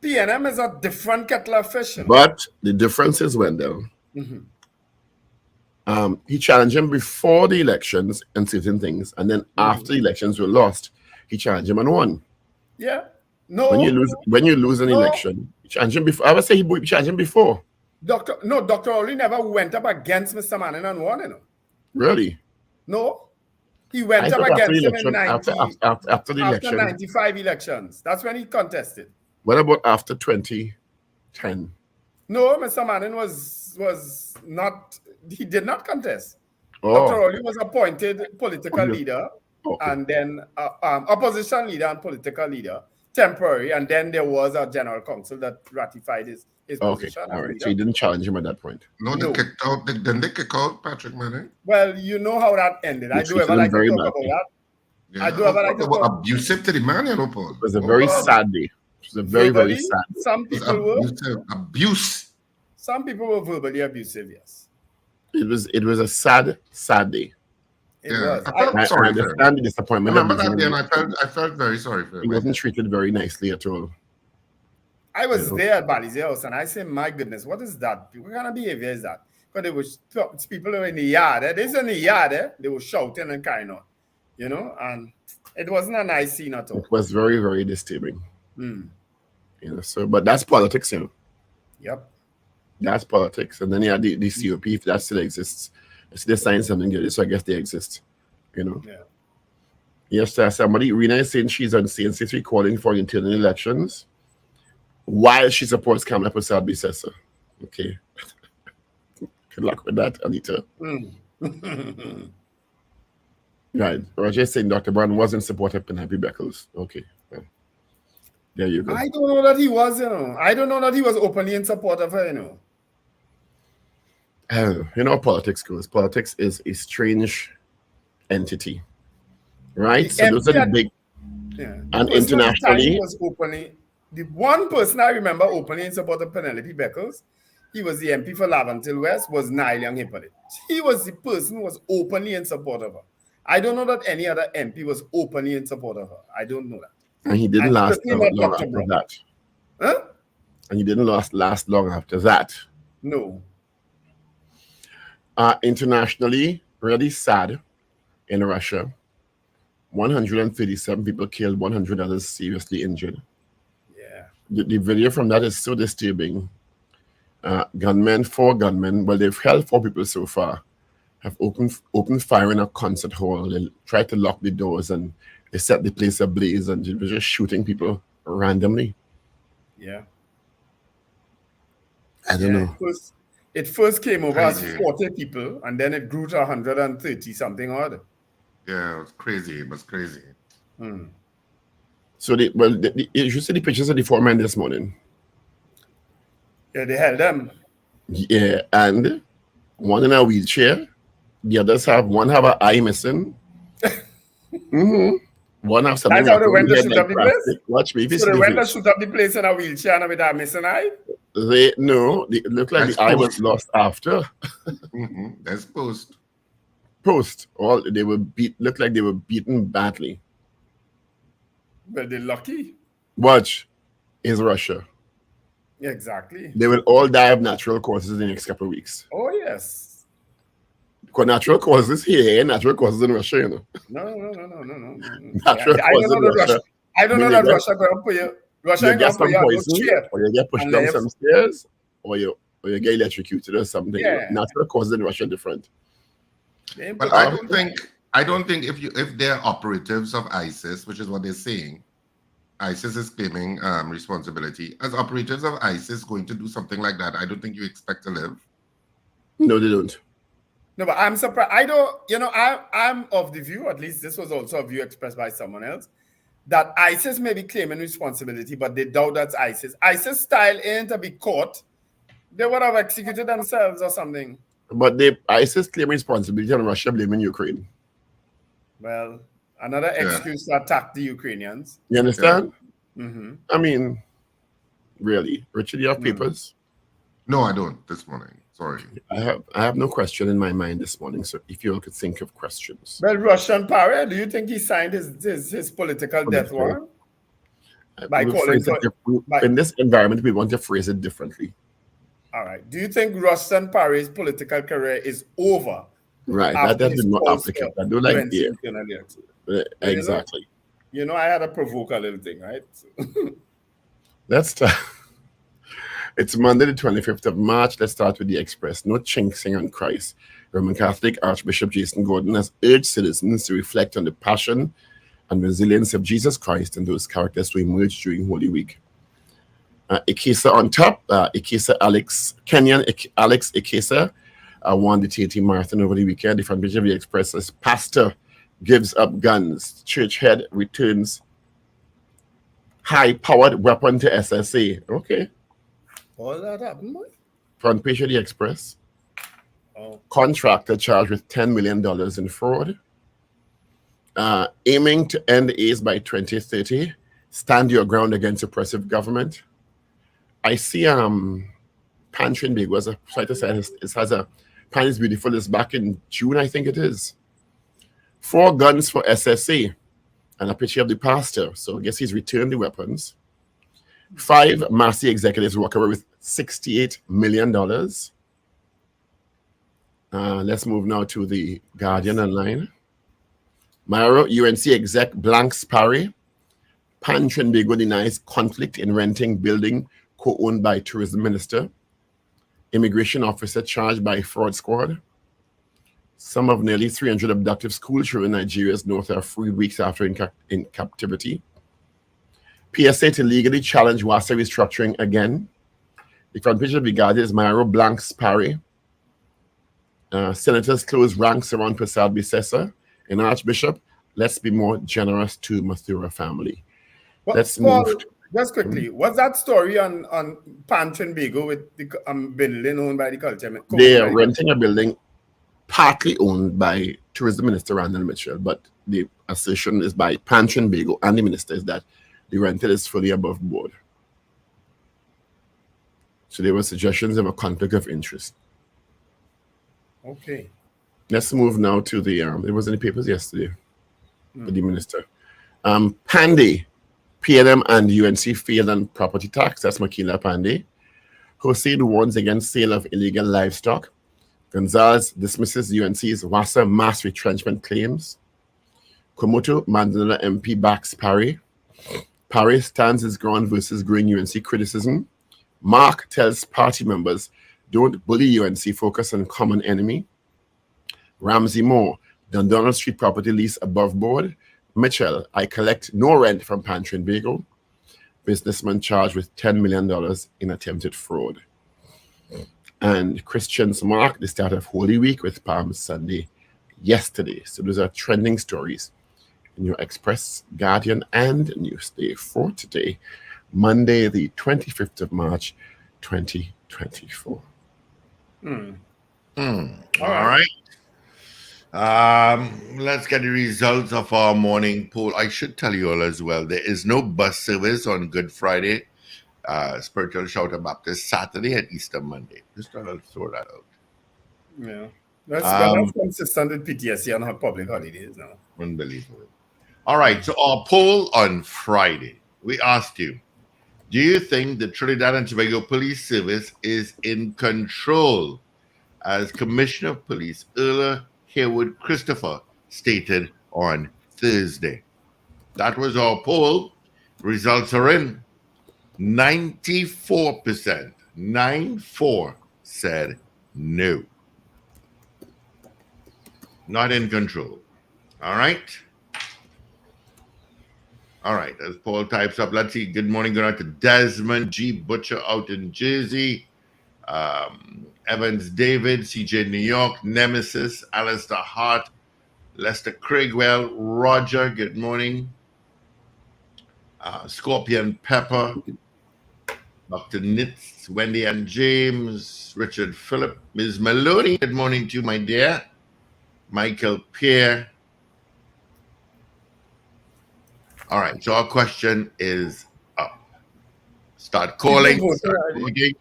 PNM is a different kettle of fish. But the difference is, Wendell, he challenged him before the elections and certain things, and then after the elections were lost, he challenged him and won. Yeah. No. When you lose an election, you challenge him before. I would say he challenged him before. Dr. Rowley never went up against Mr. Manning and won, Really? No. He went up against him in after the election. 95 elections. That's when he contested. What about after 2010? No, Mr. Manning was not, he did not contest. Oh. Dr. Rowley was appointed political leader, and then opposition leader and political leader, temporary, and then there was a general council that ratified his position. All right. So he didn't challenge him at that point. No, they kicked out. Didn't they kick out Patrick Manning? Well, you know how that ended. I do ever like to talk about that. Yeah. I do ever like to talk. Abusive to the man, you know, Paul. It was a very sad day. It was a very, very sad day. Some people were abuse. Some people were verbally abusive. Yes. It was a sad day. It was. I felt sorry I understand the disappointment. I remember that day, and I felt very sorry for him. He wasn't treated very nicely at all. I was there at Bali's house, and I said, "My goodness, what is that? What kind of behavior is that?" Because there was people who were in the yard. They in the yard. They were shouting and carrying on, and it wasn't a nice scene at all. It was very, very disturbing. So, but that's politics, Yep. That's politics. And then the COP, if that still exists, if they sign something good, so I guess they exist. Yeah. Yes, somebody, Rena is saying she's on CNC3 calling for internal elections while she supports Kamala Prasad Bissessa. Okay. Good luck with that, Anita. Right. Roger is saying Dr. Brown was in support of Penelope Beckles. Okay. Well, there you go. I don't know that he was, I don't know that he was openly in support of her, Politics goes. Politics is a strange entity. Right? So those are the big... Yeah. And internationally... Was openly, the one person I remember openly in support of Penelope Beckles, he was the MP for Laventille West, was Niall Young Hippolyte. He was the person who was openly in support of her. I don't know that any other MP was openly in support of her. I don't know that. And he didn't last long after that. Huh? And he didn't last long after that. No. Internationally, really sad in Russia. 137 people killed, 100 others seriously injured. Yeah. The video from that is so disturbing. 4 gunmen, well, they've held 4 people so far, have opened fire in a concert hall. They tried to lock the doors and they set the place ablaze and they were just shooting people randomly. Yeah. I don't know. It first came over as 40 people and then it grew to 130 something odd. Yeah, it was crazy. It was crazy. So, you see the pictures of the 4 men this morning? Yeah, they held them. Yeah, and one in a wheelchair. The others one have an eye missing. One have something. That's how they went to shoot up the place? Watch me. So they went to shoot up the place in a wheelchair and with a missing eye? It looked like the eye was lost after. That's post. They were looked like they were beaten badly. Well, they're lucky. Watch, is Russia. Exactly. They will all die of natural causes in the next couple of weeks. Oh, yes. Because natural causes here, natural causes in Russia, No. Natural causes in Russia. I don't know that Russia going to put you. Russia get some poison, chair. or you get pushed down some stairs, or you get electrocuted or something. Yeah. Natural causes in Russia are different. But I don't think if they're operatives of ISIS, which is what they're saying, ISIS is claiming responsibility. As operatives of ISIS going to do something like that, I don't think you expect to live. No, they don't. No, but I'm surprised. I'm of the view, at least this was also a view expressed by someone else, that ISIS may be claiming responsibility, but they doubt that's ISIS. ISIS style ain't to be caught. They would have executed themselves or something. But ISIS claim responsibility and Russia blaming Ukraine. Well, another excuse to attack the Ukrainians. You understand? Yeah. Mm-hmm. I mean, really, Richard, you have papers? No, I don't this morning. Sorry. I have no question in my mind this morning, so if you all could think of questions. Well, Russian power, do you think he signed his political death warrant? In this environment, we want to phrase it differently. All right. Do you think Rustin Parry's political career is over? Right. That is not applicable. I do like the exactly. You know, I had to provoke a little thing, right? Let's start. It's Monday, the 25th of March. Let's start with the Express. No chinksing on Christ. Roman Catholic Archbishop Jason Gordon has urged citizens to reflect on the passion and resilience of Jesus Christ and those characters to emerge during Holy Week. Ikesa on top. Kenyan Alex Ikesa won the TT Marathon over the weekend. The front page of the Express says, Pastor gives up guns. Church head returns high-powered weapon to SSA. Okay. All that happened, boy? Front page of the Express. Contractor charged with $10 million in fraud. Aiming to end AIDS by 2030. Stand your ground against oppressive government. I see Pan Trinidad as a site aside. It has a Pan is Beautiful. It's back in June, I think it is. 4 guns for SSA and a picture of the pastor. So I guess he's returned the weapons. 5 Massey executives walk away with $68 million. Let's move now to the Guardian online. Myro, UNC exec blanks Parry. Pan Trinidad denies conflict in renting building co-owned by tourism minister. Immigration officer charged by fraud squad. Some of nearly 300 abducted school children in Nigeria's north are freed weeks after in captivity. PSA to legally challenge WASA restructuring again. The front page of the Guardian is Myro blanks Parry. Senators close ranks around Prasad Bisesa. And Archbishop, let's be more generous to Mathura family. Let's move. Just quickly, what's that story on Pan Trinidad with the building owned by the culture? They are renting a building partly owned by Tourism Minister Randall Mitchell, but the assertion is by Pan Trinidad and the minister is that the rental is fully above board. So there were suggestions of a conflict of interest. Okay. Let's move now to the, there was in the papers yesterday, the minister. Pandey, PLM and UNC failed on property tax. That's Makila Pandey. Hussein warns against sale of illegal livestock. Gonzalez dismisses UNC's WASA mass retrenchment claims. Komoto, Mandela MP backs Parry. Parry stands his ground versus growing UNC criticism. Mark tells party members, don't bully UNC, focus on common enemy. Ramsey Moore, Dundonald Street property lease above board. Mitchell, I collect no rent from Pan Trinidad. Businessman charged with $10 million in attempted fraud. And Christians mark the start of Holy Week with Palm Sunday yesterday. So those are trending stories in your Express, Guardian, and Newsday for today, Monday, the 25th of March, 2024. All right. Let's get the results of our morning poll. I should tell you all as well, there is no bus service on Good Friday, Spiritual Shouter Baptist Saturday, and Easter Monday. Just trying to throw that out. Yeah. That's consistent with PTSD on her public holidays now. Unbelievable. All right. So our poll on Friday, we asked you, do you think the Trinidad and Tobago Police Service is in control? As Commissioner of Police Erla Haywood Christopher stated on Thursday. That was our poll. Results are in. 94%, 94 said no. Not in control. All right. All right. As Paul types up, let's see. Good morning. Good night to Desmond G. Butcher out in Jersey. Evans David, CJ New York, Nemesis, Alistair Hart, Lester Craigwell, Roger, good morning. Scorpion Pepper, Dr. Nitz, Wendy and James, Richard Phillip, Ms. Maloney. Good morning to you, my dear. Michael Pierre. All right, so our question is up. Start calling. Start voting.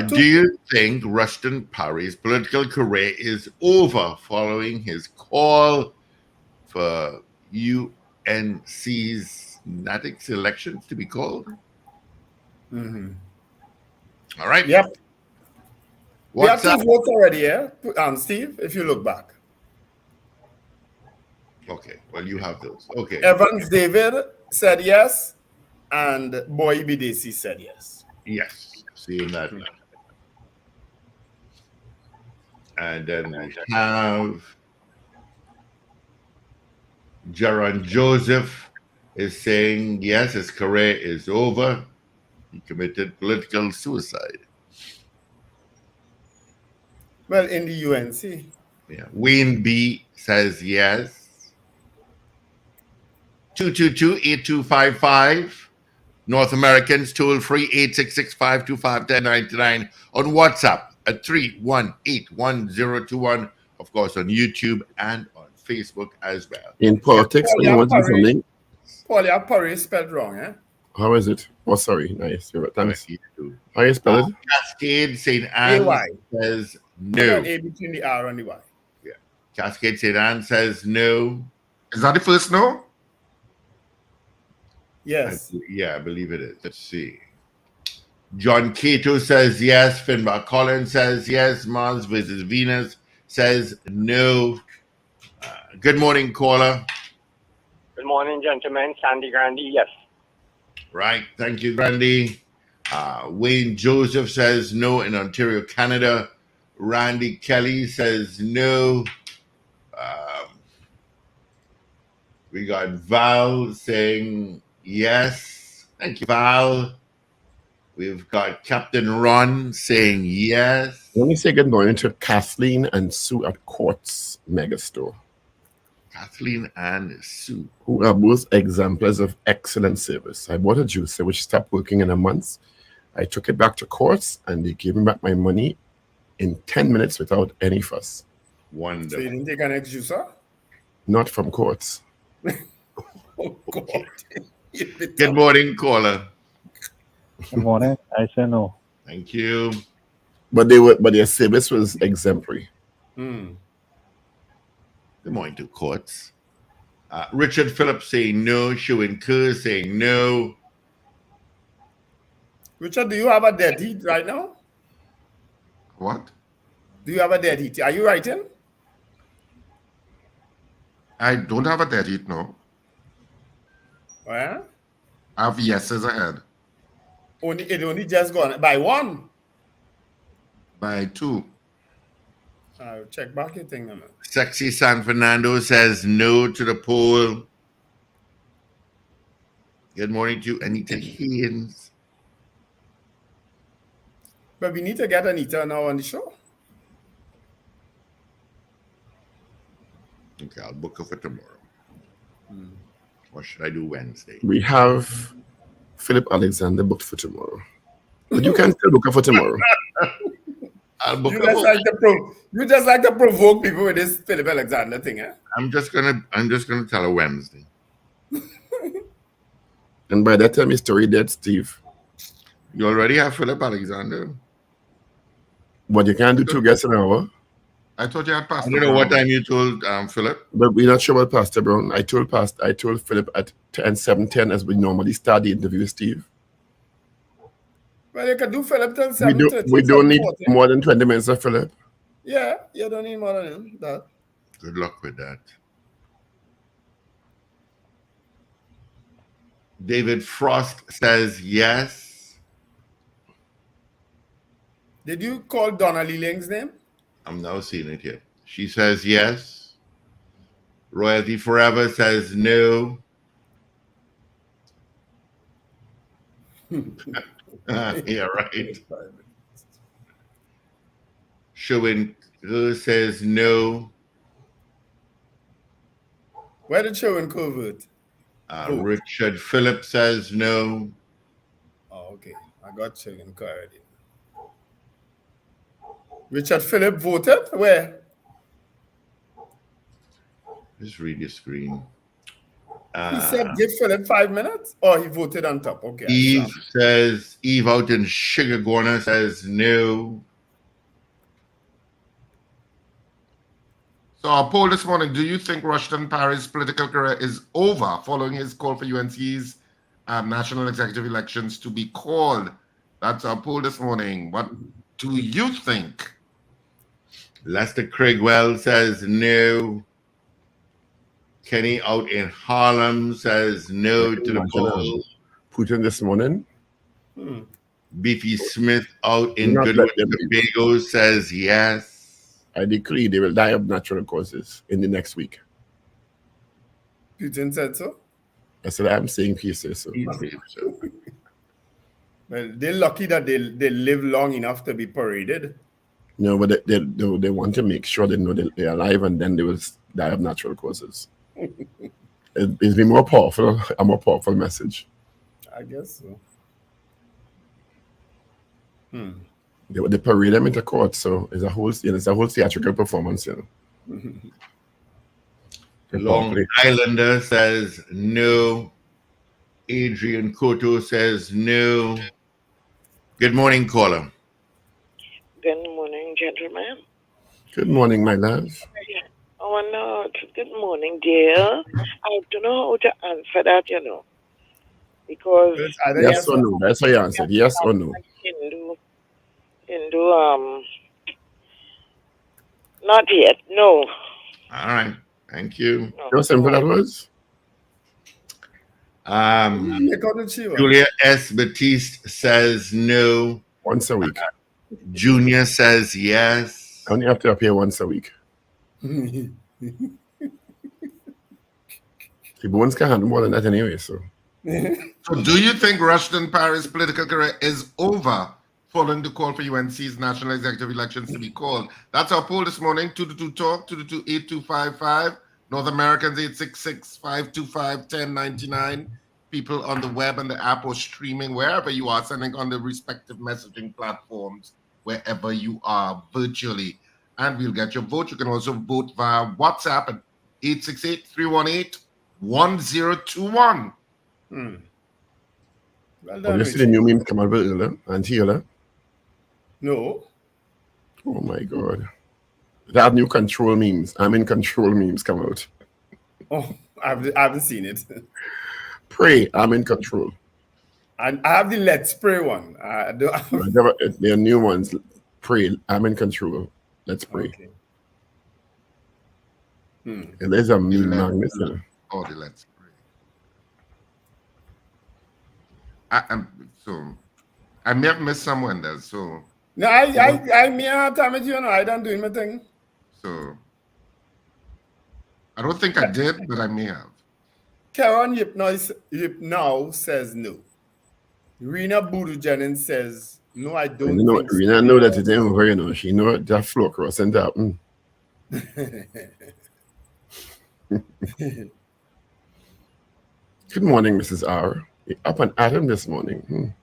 Do you think Rushton Parry's political career is over following his call for UNC's NATIC's elections to be called? Mm-hmm. All right. Yep. We have What's 2 votes already, yeah? Steve, if you look back. Okay, well, you have those. Okay. Evans David said yes, and Boy Bidesi said yes. Yes, seeing that now. And then we have Jaron Joseph is saying yes, his career is over. He committed political suicide. Well, in the UNC. Yeah. Wayne B says yes. 222-8255. North Americans toll free 866-525-1099 on WhatsApp at 318-1021. Of course, on YouTube and on Facebook as well. In politics, when you want to do something. Paulia Parry spelled wrong, eh? How is it? Oh, sorry. Nice. Thanks. How you spell it? Cascade St. Anne says no. A between the R and the Y. Yeah. Cascade St. Anne says no. Is that the first no? Yes. I believe it is. Let's see. John Cato says yes. Finbar Collins says yes. Mars versus Venus says no. Good morning, caller. Good morning, gentlemen. Sandy Grandy, yes. Right. Thank you, Grandy. Wayne Joseph says no in Ontario, Canada. Randy Kelly says no. We got Val saying yes. Thank you, Val. We've got Captain Ron saying yes. Let me say good morning to Kathleen and Sue at Quartz Megastore. Kathleen and Sue, who are both exemplars of excellent service. I bought a juicer which stopped working in a month. I took it back to Quartz and they gave me back my money in 10 minutes without any fuss. Wonderful. So you didn't take an ex-juicer? Not from Quartz. Oh, God. Good morning, caller. Good morning. I say no. Thank you. But their service was exemplary. Good morning to Quartz. Richard Phillips saying no. Shuin Kerr saying no. Richard, do you have a dead heat right now? What? Do you have a dead heat? Are you writing? I don't have a dead heat, no. Well, I have yeses ahead. It only just gone by 1. By 2. I'll check back your thing. Man. Sexy San Fernando says no to the poll. Good morning to Anita Haynes. But we need to get Anita now on the show. Okay, I'll book her for tomorrow. Or should I do Wednesday? We have Philip Alexander booked for tomorrow. But you can still book her for tomorrow. I'll book you just like to provoke people with this Philip Alexander thing, eh? I'm just gonna tell her Wednesday. And by that time, his story dead, Steve. You already have Philip Alexander. But you can't do 2 guests an hour. I thought you had Pastor I don't know what time you told Philip. But we're not sure about Pastor Brown. I told Philip at 7:10 as we normally start the interview, Steve. Well, you can do Philip till 7:30. We don't need more than 20 minutes of Philip. Yeah, you don't need more than that. Good luck with that. David Frost says yes. Did you call Donna Liling's name? I'm now seeing it here. She says yes. Royalty Forever says no. Yeah, right. Shuin says no. Where did Shuin convert? Richard Phillips says no. Oh. Oh, okay. I got you already. Richard Phillip voted? Where? Just read your screen. He said give Phillip 5 minutes? Or he voted on top? Okay. Eve out in Sugargorna says no. So our poll this morning, do you think Rushton Parry's political career is over following his call for UNC's national executive elections to be called? That's our poll this morning. What do you think? Lester Craigwell says no. Kenny out in Harlem says no to the poll. Putin this morning. Beefy Smith out in Goodwood, Tobago says yes. I decree they will die of natural causes in the next week. Putin said so? I said, I'm saying peace. So. Well, they're lucky that they live long enough to be paraded. No, but they want to make sure they know they're alive, and then they will die of natural causes. It's been more powerful, a more powerful message. I guess so. They parade them into court, so it's a whole theatrical performance. You know. Long Islander says no. Adrian Cotto says no. Good morning, caller. Good morning, gentlemen. Good morning, my love. Oh, no. Good morning, dear. I don't know how to answer that, you know. Because... Yes or no? That's how you answered. Yes or no? Hindu, not yet, no. All right. Thank you. How simple that was? Julia S. Batiste says no. Once a week. Junior says yes. I only have to appear once a week. The bones can handle more than that anyway, so. So do you think Rushton Parry's political career is over following the call for UNC's national executive elections to be called? That's our poll this morning. 222-TALK, 222-8255. North Americans, 866-525-1099. People on the web and the app or streaming, wherever you are, sending on the respective messaging platforms, wherever you are virtually. And we'll get your vote. You can also vote via WhatsApp at 868-318-1021. Well done, you see the new meme come out earlier? Auntie, no. Oh my God. They have new control memes. I'm in control memes come out. Oh, I haven't seen it. Pray, I'm in control. And I have the Let's Pray one. There are new ones. Pray, I'm in control. Let's pray. Okay. And there's a meme magnet. Oh, the Let's Pray. So I may have missed some Wendell, so. No, I may have time with you, I don't do my thing. So I don't think I did, but I may have. Karen Yip now says no. Rena Boodoo Jennings says no, I don't think so. Rena know that it ain't over, you know. She know that flow cross and that. Good morning, Mrs. R. Up and at him this morning.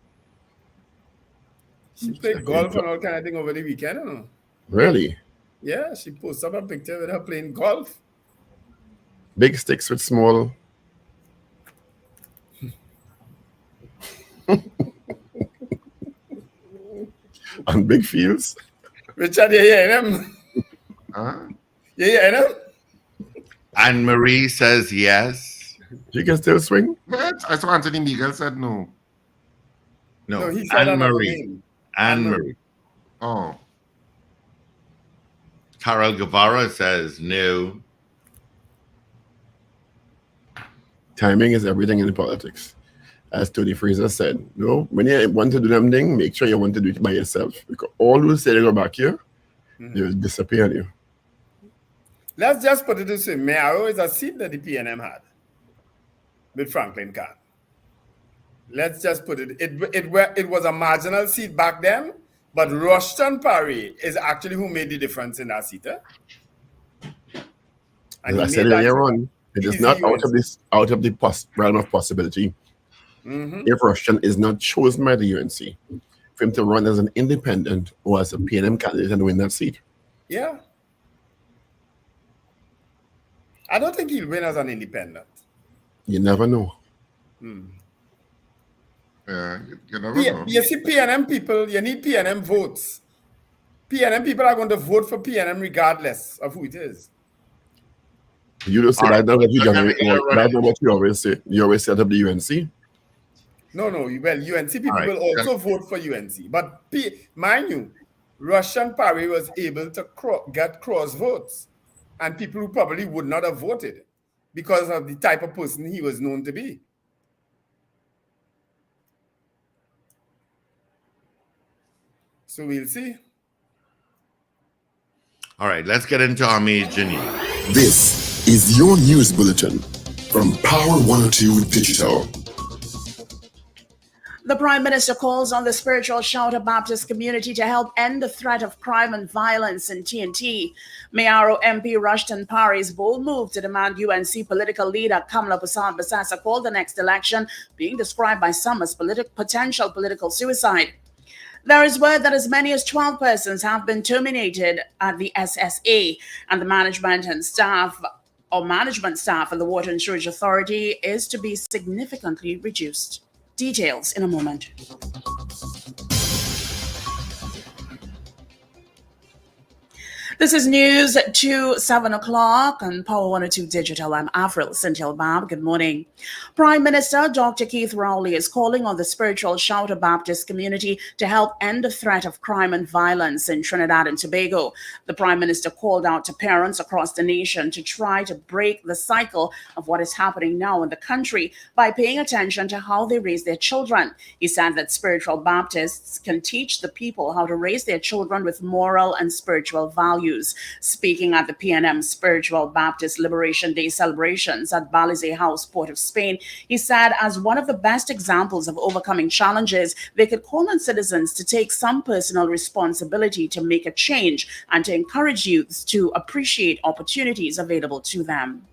She played golf and all kind of thing over the weekend, you know. Really? Yeah, she posted up a picture with her playing golf. Big sticks with small. On big fields. Richard, you hearing him? You hearing him? Anne-Marie says yes. You can still swing? I saw Anthony Miguel said no. No, he said Anne-Marie. Anne-Marie. Oh. Carol Guevara says no. Timing is everything in politics. As Tony Fraser said, no, when you want to do them thing, make sure you want to do it by yourself. Because all who say they go back here, they will disappear on you. Let's just put it this way. Mayaro is a seat that the PNM had with Franklin Kahn. Let's just put it. It was a marginal seat back then, but Rushton Parry is actually who made the difference in that seat. As I said earlier on, it is not out of the realm of possibility if Russian is not chosen by the UNC, for him to run as an independent or as a PNM candidate and win that seat. Yeah. I don't think he'll win as an independent. You never know. Yeah, you never know. You see, PNM people, you need PNM votes. PNM people are going to vote for PNM regardless of who it is. You just say that now that you don't what you always say. You always set up the UNC. No. Well, UNC people will also vote for UNC. But mind you, Russian Parry was able to get cross votes. And people who probably would not have voted because of the type of person he was known to be. So we'll see. All right, let's get into Army Janine. This is your news bulletin from Power 102 Digital. The Prime Minister calls on the spiritual Shouter Baptist community to help end the threat of crime and violence in TNT. Mayaro MP Rushton Parry's bold move to demand UNC political leader Kamala Basasa call the next election being described by some as potential political suicide. There is word that as many as 12 persons have been terminated at the SSA, and the management staff of the Water and Sewage Authority is to be significantly reduced. Details in a moment. This is news to 7 o'clock on Power 102 Digital. I'm Avril Cynthia Bab. Good morning. Prime Minister Dr. Keith Rowley is calling on the spiritual Shouter Baptist community to help end the threat of crime and violence in Trinidad and Tobago. The Prime Minister called out to parents across the nation to try to break the cycle of what is happening now in the country by paying attention to how they raise their children. He said that spiritual Baptists can teach the people how to raise their children with moral and spiritual values. Speaking at the PNM Spiritual Baptist Liberation Day celebrations at Balize House, Port of Spain, he said as one of the best examples of overcoming challenges, they could call on citizens to take some personal responsibility to make a change and to encourage youths to appreciate opportunities available to them.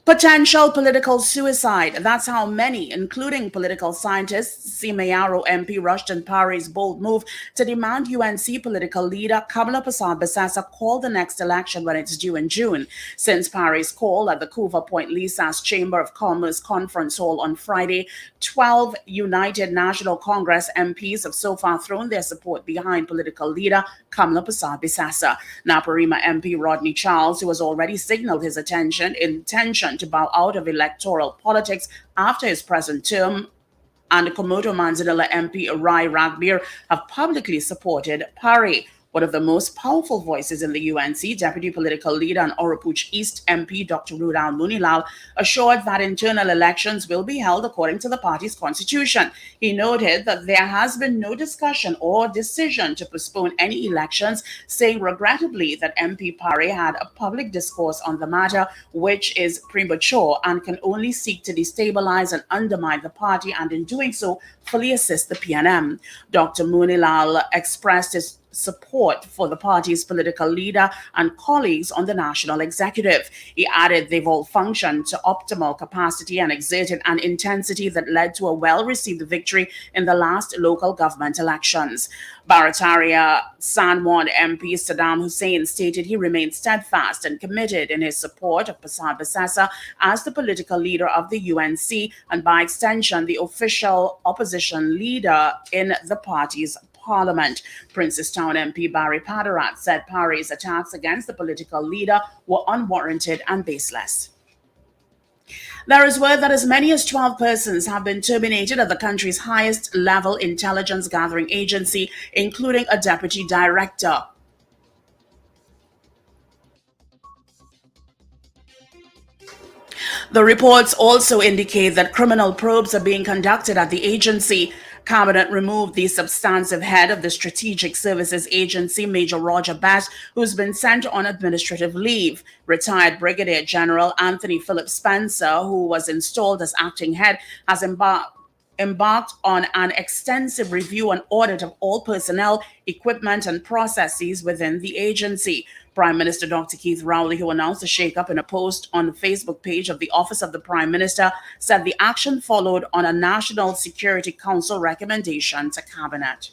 Potential political suicide. That's how many, including political scientists, see Mayaro MP Rushton Parry's bold move to demand UNC political leader Kamala Basasa call the next election when it's due in June. Since Parry's call at the Coover Point Lisa's Chamber of Commerce Conference Hall on Friday, 12 United National Congress MPs have so far thrown their support behind political leader Kamala Basasa. Naparima MP Rodney Charles, who has already signaled his intention to bow out of electoral politics after his present term, and Komodo Manzanilla MP Rai Ragbir have publicly supported Parry. One of the most powerful voices in the UNC, Deputy Political Leader and Oropuch East MP Dr. Rudal Munilal, assured that internal elections will be held according to the party's constitution. He noted that there has been no discussion or decision to postpone any elections, saying regrettably that MP Parry had a public discourse on the matter, which is premature and can only seek to destabilize and undermine the party, and in doing so, fully assist the PNM. Dr. Munilal expressed his support for the party's political leader and colleagues on the national executive. He added they've all functioned to optimal capacity and exerted an intensity that led to a well-received victory in the last local government elections. Barataria San Juan MP Saddam Hussein stated he remains steadfast and committed in his support of Basasa as the political leader of the UNC and by extension the official opposition leader in the party's Parliament. Princestown MP Barry Padarat said Parry's attacks against the political leader were unwarranted and baseless. There is word that as many as 12 persons have been terminated at the country's highest level intelligence gathering agency, including a deputy director. The reports also indicate that criminal probes are being conducted at the agency. Cabinet removed the substantive head of the Strategic Services Agency, Major Roger Bass, who's been sent on administrative leave. Retired Brigadier General Anthony Philip Spencer, who was installed as acting head, has embarked on an extensive review and audit of all personnel, equipment, and processes within the agency. Prime Minister Dr. Keith Rowley, who announced the shakeup in a post on the Facebook page of the Office of the Prime Minister, said the action followed on a National Security Council recommendation to Cabinet.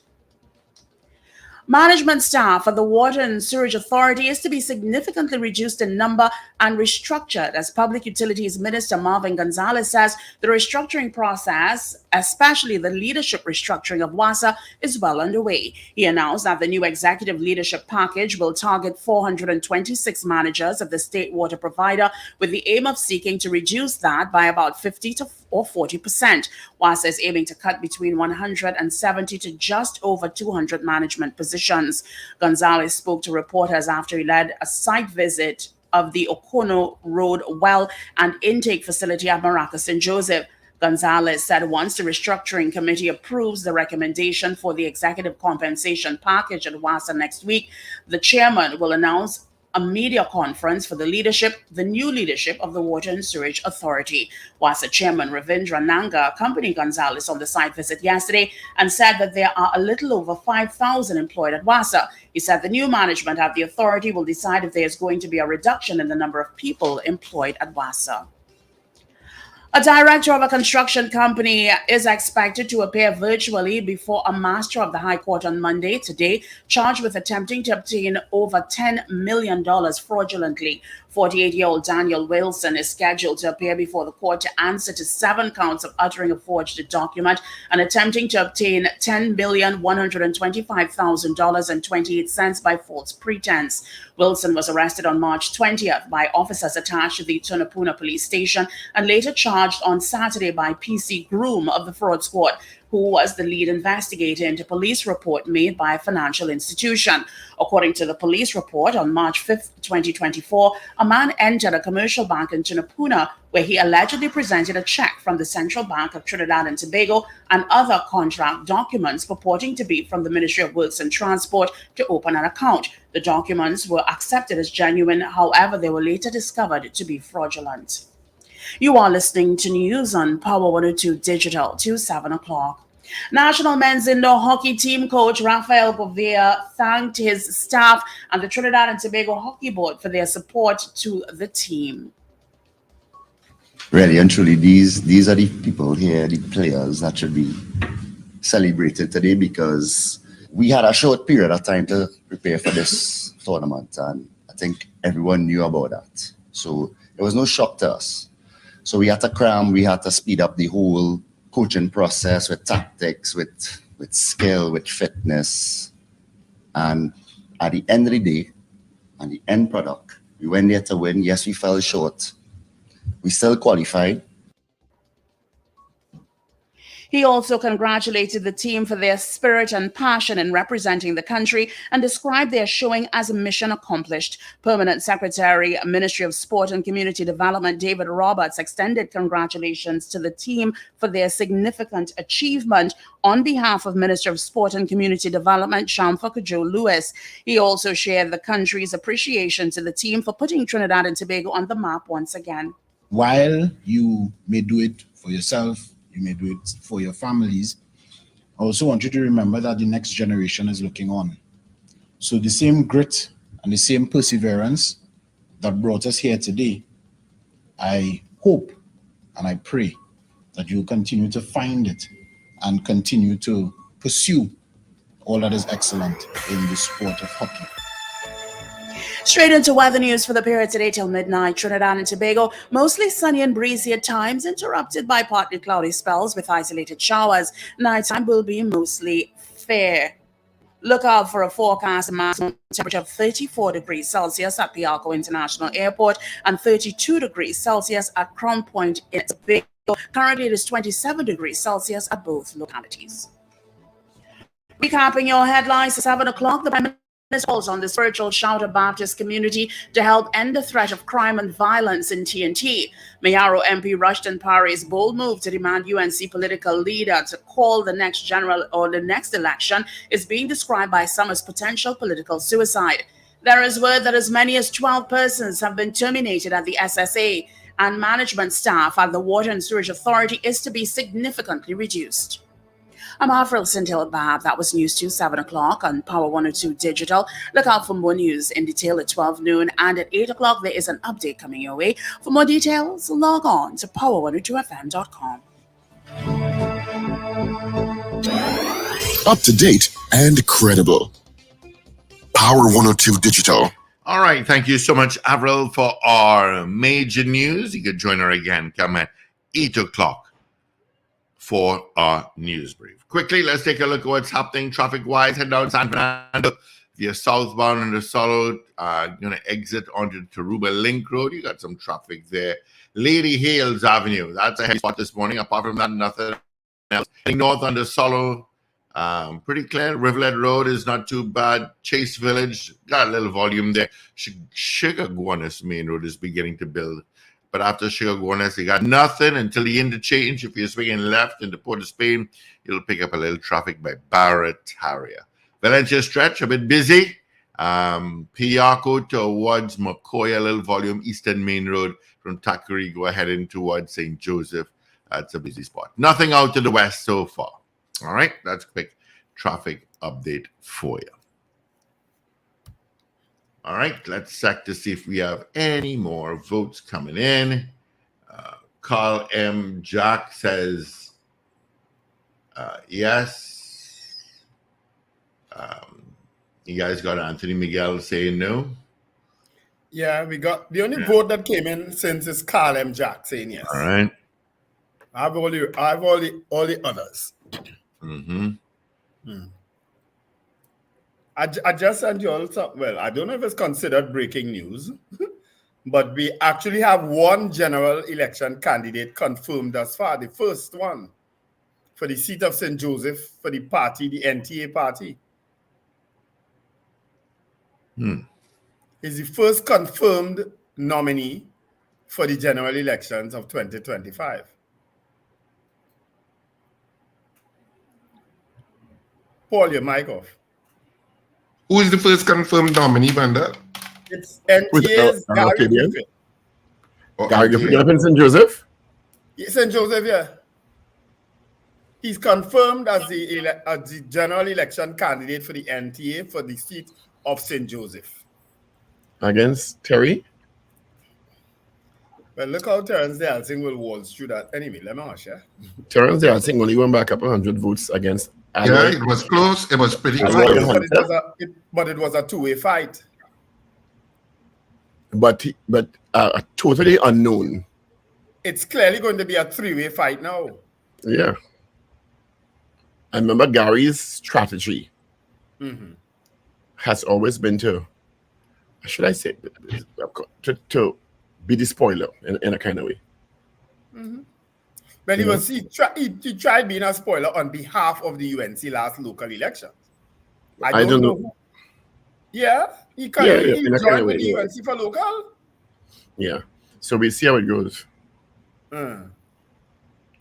Management staff at the Water and Sewerage Authority is to be significantly reduced in number and restructured, as Public Utilities Minister Marvin Gonzalez says the restructuring process, especially the leadership restructuring of WASA, is well underway. He announced that the new executive leadership package will target 426 managers of the state water provider, with the aim of seeking to reduce that by about 50 to 40%. WASA is aiming to cut between 170 to just over 200 management positions. Gonzalez spoke to reporters after he led a site visit of the Okono Road well and intake facility at Maraca St. Joseph. Gonzalez said once the restructuring committee approves the recommendation for the executive compensation package at WASA next week, the chairman will announce a media conference for the new leadership of the Water and Sewerage Authority. WASA Chairman Ravindra Nanga accompanied Gonzalez on the site visit yesterday and said that there are a little over 5,000 employed at WASA. He said the new management at the authority will decide if there is going to be a reduction in the number of people employed at WASA. A director of a construction company is expected to appear virtually before a master of the High Court on Monday, today, charged with attempting to obtain over $10 million fraudulently. 48-year-old Daniel Wilson is scheduled to appear before the court to answer to 7 counts of uttering a forged document and attempting to obtain $10,125,000.28 by false pretense. Wilson was arrested on March 20th by officers attached to the Tunapuna police station and later charged on Saturday by PC Groom of the fraud squad, who was the lead investigator into police report made by a financial institution. According to the police report, on March 5th, 2024, a man entered a commercial bank in Tunapuna where he allegedly presented a check from the Central Bank of Trinidad and Tobago and other contract documents purporting to be from the Ministry of Works and Transport to open an account. The documents were accepted as genuine, however, they were later discovered to be fraudulent. You are listening to news on Power 102 Digital till 7 o'clock. National men's indoor hockey team coach Rafael Gouveia thanked his staff and the Trinidad and Tobago Hockey Board for their support to the team. Really and truly, these are the people here, the players that should be celebrated today, because we had a short period of time to prepare for this tournament, and I think everyone knew about that. So it was no shock to us. So we had to cram, we had to speed up the whole coaching process with tactics, with skill, with fitness. And at the end of the day, and the end product, we went there to win. Yes, we fell short. We still qualified. He also congratulated the team for their spirit and passion in representing the country and described their showing as a mission accomplished. Permanent Secretary, Ministry of Sport and Community Development, David Roberts, extended congratulations to the team for their significant achievement on behalf of Minister of Sport and Community Development, Shamfa Kujo-Lewis. He also shared the country's appreciation to the team for putting Trinidad and Tobago on the map once again. While you may do it for yourself, you may do it for your families, I also want you to remember that the next generation is looking on. So the same grit and the same perseverance that brought us here today, I hope and I pray that you continue to find it and continue to pursue all that is excellent in the sport of hockey. Straight into weather news for the period today till midnight. Trinidad and Tobago, mostly sunny and breezy at times, interrupted by partly cloudy spells with isolated showers. Nighttime will be mostly fair. Look out for a forecast maximum temperature of 34 degrees Celsius at Pialco International Airport and 32 degrees Celsius at Crown Point in Tobago. Currently, it is 27 degrees Celsius at both localities. Recapping your headlines at 7 o'clock, the Prime Minister calls on the spiritual Shouter Baptist community to help end the threat of crime and violence in TNT. Mayaro MP Rushton Parry's bold move to demand UNC political leader to call the next election is being described by some as potential political suicide. There is word that as many as 12 persons have been terminated at the SSA, and management staff at the Water and Sewerage Authority is to be significantly reduced. I'm Avril Sintil Bab. That was News 2, 7 o'clock on Power 102 Digital. Look out for more news in detail at 12 noon, and at 8 o'clock there is an update coming your way. For more details, log on to power102fm.com. Up to date and credible. Power 102 Digital. All right. Thank you so much, Avril, for our major news. You can join her again. Come at 8 o'clock for our news brief. Quickly, let's take a look at what's happening traffic-wise. Head down San Fernando. If you're southbound on the Solo, going to exit onto the Taruba Link Road. You got some traffic there. Lady Hales Avenue. That's a heavy spot this morning. Apart from that, nothing else. Heading north on the Solo, pretty clear. Rivulet Road is not too bad. Chase Village, got a little volume there. Chicagoanus Main Road is beginning to build. But after Chicagoanus, you got nothing until the interchange. If you're swinging left into Port of Spain, you'll pick up a little traffic by Barrett Harrier. Valencia Stretch, a bit busy. Piaco towards McCoy, a little volume. Eastern Main Road from Taquarigo heading towards St. Joseph. That's a busy spot. Nothing out to the west so far. All right, that's a quick traffic update for you. All right, let's check to see if we have any more votes coming in. Carl M. Jack says yes. You guys got Anthony Miguel saying no? Yeah, we got the only vote that came in since is Carl M. Jack saying yes. All right. I have all the others. I just sent you all some. Well, I don't know if it's considered breaking news, but we actually have one general election candidate confirmed thus far, the first one for the seat of St. Joseph for the party, the NTA party. He's the first confirmed nominee for the general elections of 2025. Paul, your mic off. Who is the first confirmed nominee, Wendell? It's NTA's Gary Griffin. Gary Griffin in St. Joseph? St. Joseph, yeah. He's confirmed as the general election candidate for the NTA for the seat of St. Joseph. Against Terry? Well, look how Terence Delsing will waltz through that. Anyway, let me ask you. Terence Delsing only went back up 100 votes against Adler. Yeah, it was close. It was pretty close. But it was a two-way fight. But totally unknown. It's clearly going to be a three-way fight now. Yeah. I remember Gary's strategy has always been to be the spoiler in a kind of way. Well, he tried being a spoiler on behalf of the UNC last local election. I don't know. Yeah, he joined with the UNC for local. Yeah, so we see how it goes.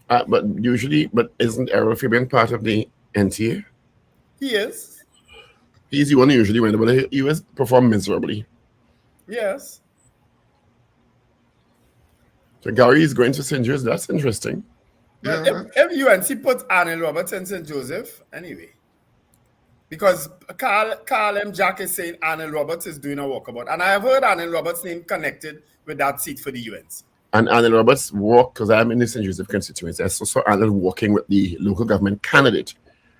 But isn't Errol Fabian part of the NTA? He is. He's the one who usually wins, but he was performed miserably. Yes. So Gary is going to St. Joseph. That's interesting. Well, if UNC puts Arnold Roberts in St. Joseph, anyway, because Carl M. Jack is saying Arnold Roberts is doing a walkabout, and I have heard Arnold Roberts' name connected with that seat for the UNC. And Arnold Roberts walked, because I'm in the St. Joseph constituency, I saw Arnold walking with the local government candidate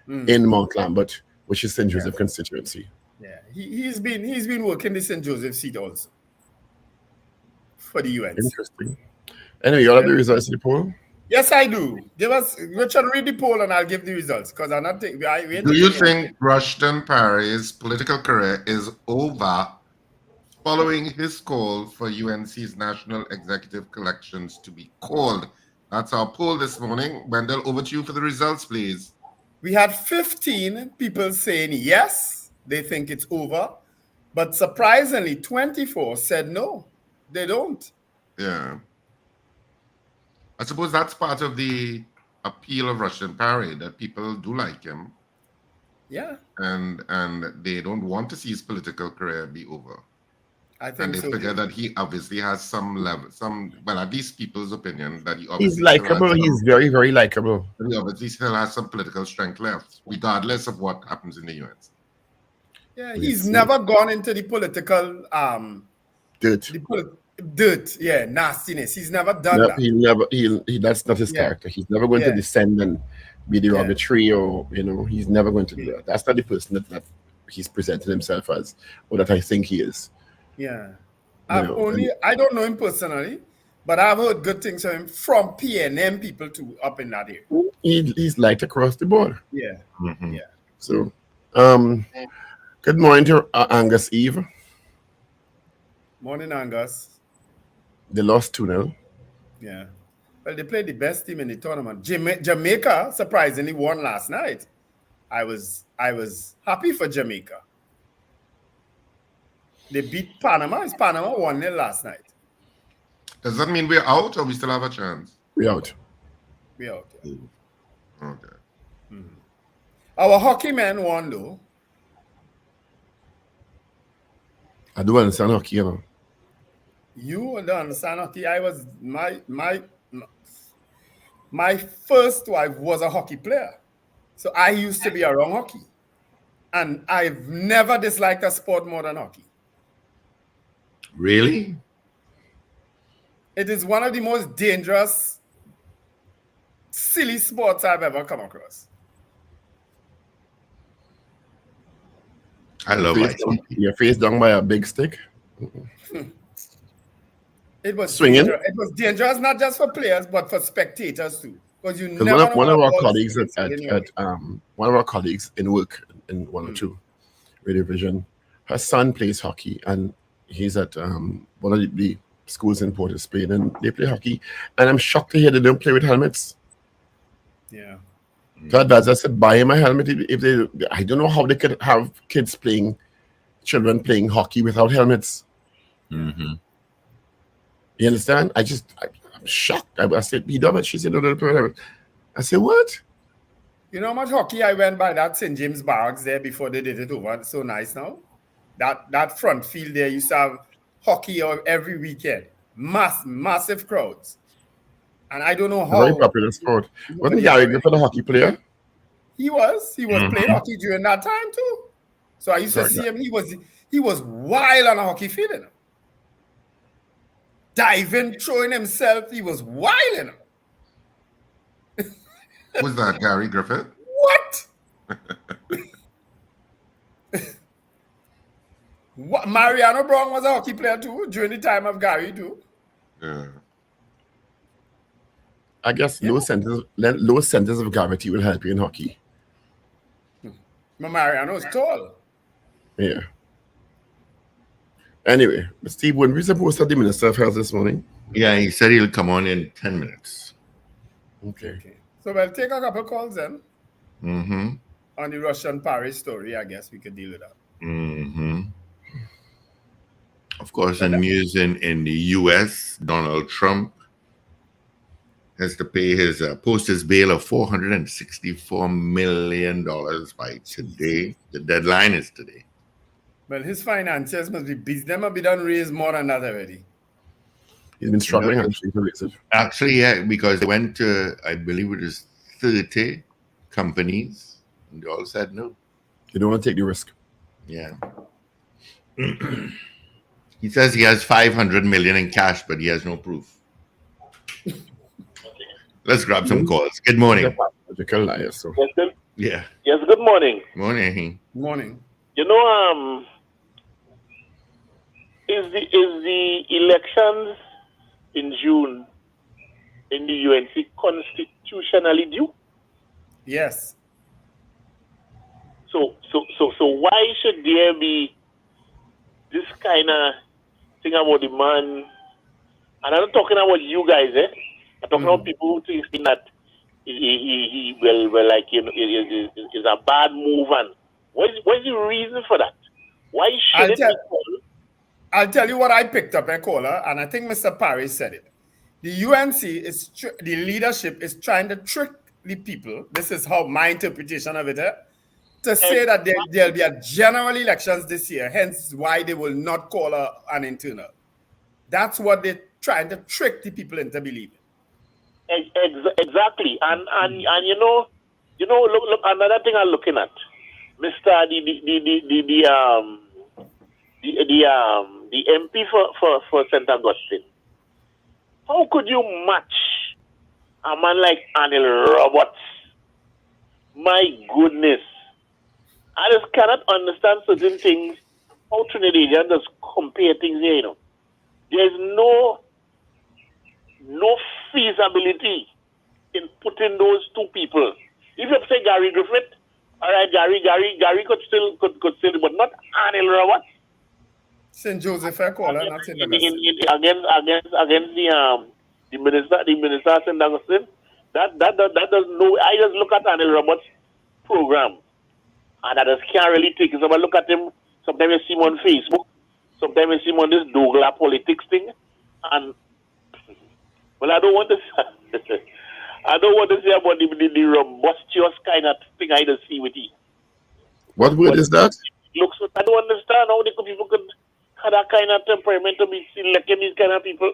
in Mount Lambert, which is St. Joseph constituency. Yeah, he's been working the St. Joseph seat also for the UNC. Interesting. Anyway, you all have the results of the poll? Yes, I do. Richard, read the poll and I'll give the results because I'm not taking. Do you think Rushton Parry's political career is over following his call for UNC's National Executive Collections to be called? That's our poll this morning. Wendell, over to you for the results, please. We had 15 people saying yes, they think it's over. But surprisingly, 24 said no, they don't. Yeah. I suppose that's part of the appeal of Rushton Parry, that people do like him. Yeah. And they don't want to see his political career be over. And they figure that he obviously has some level, well, at least people's opinion that he obviously He's likable. He's very, very likable. He obviously still has some political strength left, regardless of what happens in the US. Yeah, he's never gone into the political dirt, yeah, nastiness. He's never done that. That's not his character. He's never going to descend and be derogatory or he's never going to do that. That's not the person that he's presented himself as, or that I think he is. Yeah. I don't know him personally, but I've heard good things from him from PNM people too up in that area. He's liked across the board. Yeah. Mm-hmm. Yeah. So good morning to Angus Eve. Morning, Angus. They lost 2-0. Yeah. Well, they played the best team in the tournament. Jamaica surprisingly won last night. I was happy for Jamaica. They beat Panama. Panama won it last night. Does that mean we're out or we still have a chance? We're out. We're out. Yeah. Okay. Mm-hmm. Our hockey men won though. I do understand hockey, You don't understand hockey. I was my first wife was a hockey player. So I used to be around hockey. And I've never disliked a sport more than hockey. Really? It is one of the most dangerous, silly sports I've ever come across. I love it. Your face down by a big stick. It was swinging. It was dangerous not just for players but for spectators too. Because you never know one of our colleagues one of our colleagues in work in 102 Radio Vision, her son plays hockey and he's at one of the schools in Port of Spain and they play hockey. And I'm shocked to hear they don't play with helmets. Yeah. So I said, buy him a helmet if they. I don't know how they could have children playing hockey without helmets. Mm-hmm. You understand? I'm shocked. I said, he done it. She said, no. I said, what? You know how much hockey I went by that St. James Barracks there before they did it over? It's so nice now. That front field there used to have hockey every weekend. Massive crowds. And I don't know how. Very popular sport. Wasn't Gary Griffin a hockey player? He was playing hockey during that time too. So I used to see him. He was wild on a hockey field. You know? Diving, throwing himself. He was wild. You know? Was that Gary Griffith? What? What? Mariano Brown was a hockey player too during the time of Gary too. Yeah. I guess low centers of gravity will help you in hockey. Mariano is tall. Yeah. Anyway, Steve, when we supposed to have the Minister of Health this morning? Yeah, he said he'll come on in 10 minutes. Okay. So we'll take a couple calls then. Mm-hmm. On the Russian Paris story, I guess we could deal with that. Mm-hmm. Of course, in news in the U.S., Donald Trump has to pay post his bail of $464 million by today. The deadline is today. Well, his financiers must be busy. They must be done raise more than that already. He's been struggling actually to raise it. Actually, yeah, because they went to, I believe it was 30 companies, and they all said no. You don't want to take the risk. Yeah. He says he has $500 million in cash, but he has no proof. Let's grab some calls. Good morning. Logical liar, so. Yeah. Yes, good morning. Morning. Morning. You know, is the elections in June in the UNC constitutionally due? Yes. So why should there be this kind of thing about the man? And I'm not talking about you guys, I'm talking about people who think that he will like, you know, is a bad move. And what's the reason for that? Why should it be called? I'll tell you what I picked up, caller, and I think Mr. Paris said it. The UNC the leadership is trying to trick the people. This is how my interpretation of it, to say that there'll be a general elections this year, hence why they will not call an internal. That's what they're trying to trick the people into believing. Exactly, and look, another thing I'm looking at, Mr. The MP for St. Augustine. How could you match a man like Anil Roberts? My goodness, I just cannot understand certain things. How Trinidadians just compare things here, you know. There's no feasibility in putting those two people. If you say Gary Griffith, all right, Gary could still, but not Anil Roberts. St. Joseph, I call her, not St. Augustine. Against the minister of St. Augustine. That does no. I just look at Anil Roberts' program, and I just can't really take it. So I look at him. Sometimes I see him on Facebook. Sometimes I see him on this Douglas politics thing, and well, I don't want to say about the robustious kind of thing I just see with him. What word is that? Looks. I don't understand how people could have that kind of temperament to be selecting these kind of people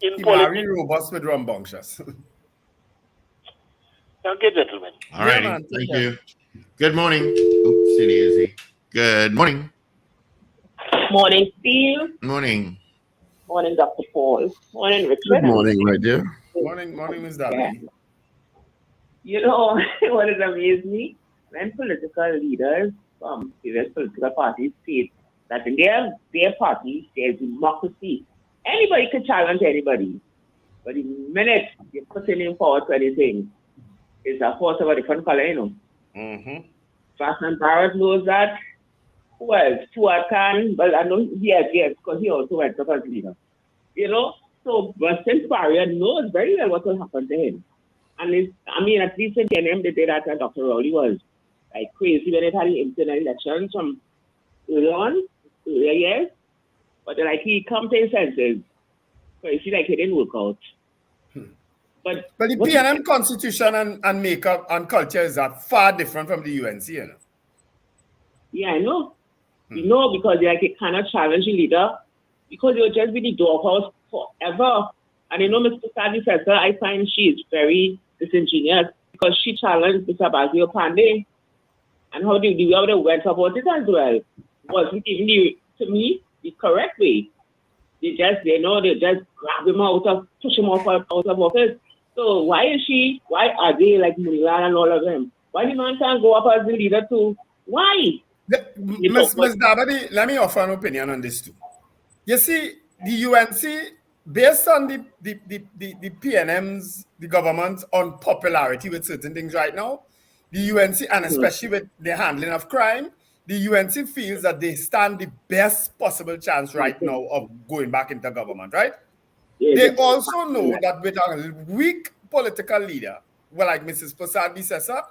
in politics. Very robust with rambunctious. Okay, gentlemen. All righty. Thank you. Good morning. Oops, silly Izzy. Good morning. Morning, Steve. Morning. Morning, Dr. Paul. Morning, Richard. Good morning, my dear. Morning, Ms. Darby. You know, what has amazed me? When political leaders from various political parties state that in their party, there's democracy. Anybody can challenge anybody. But the minute you put your name forward for anything, it's a force of a different color, you know. Mm-hmm. Fasten Barrett knows that. Who else? Stuart Khan. Well, I know, yes, because he also went up as leader. You know? So, but since Barrier knows very well what will happen to him. And at least in TNM, they did that, and Dr. Rowley was like crazy when it had the internal elections from earlier years. But like he come to his senses. So you see, like it didn't work out. But the PNM constitution and makeup and culture is far different from the UNC, you know. Yeah, I know. You know, because like it cannot challenge the leader because it will just be the doghouse forever. And you know, Mr. Sadi Fessa, I find she is very disingenuous because she challenged Mr. Basil Pandey. And how the way they went about it as well wasn't even to me the correct way. They just grab him push him out of office. So why are they like Mullah and all of them? Why the man can't go up as the leader too? Why? Ms. Dabadi, let me offer an opinion on this too. You see, the UNC, based on the PNMs, the government's unpopularity with certain things right now, the UNC, and especially with the handling of crime, the UNC feels that they stand the best possible chance right now of going back into government, right? They also know that with a weak political leader, like Mrs. Prasad Bisesa,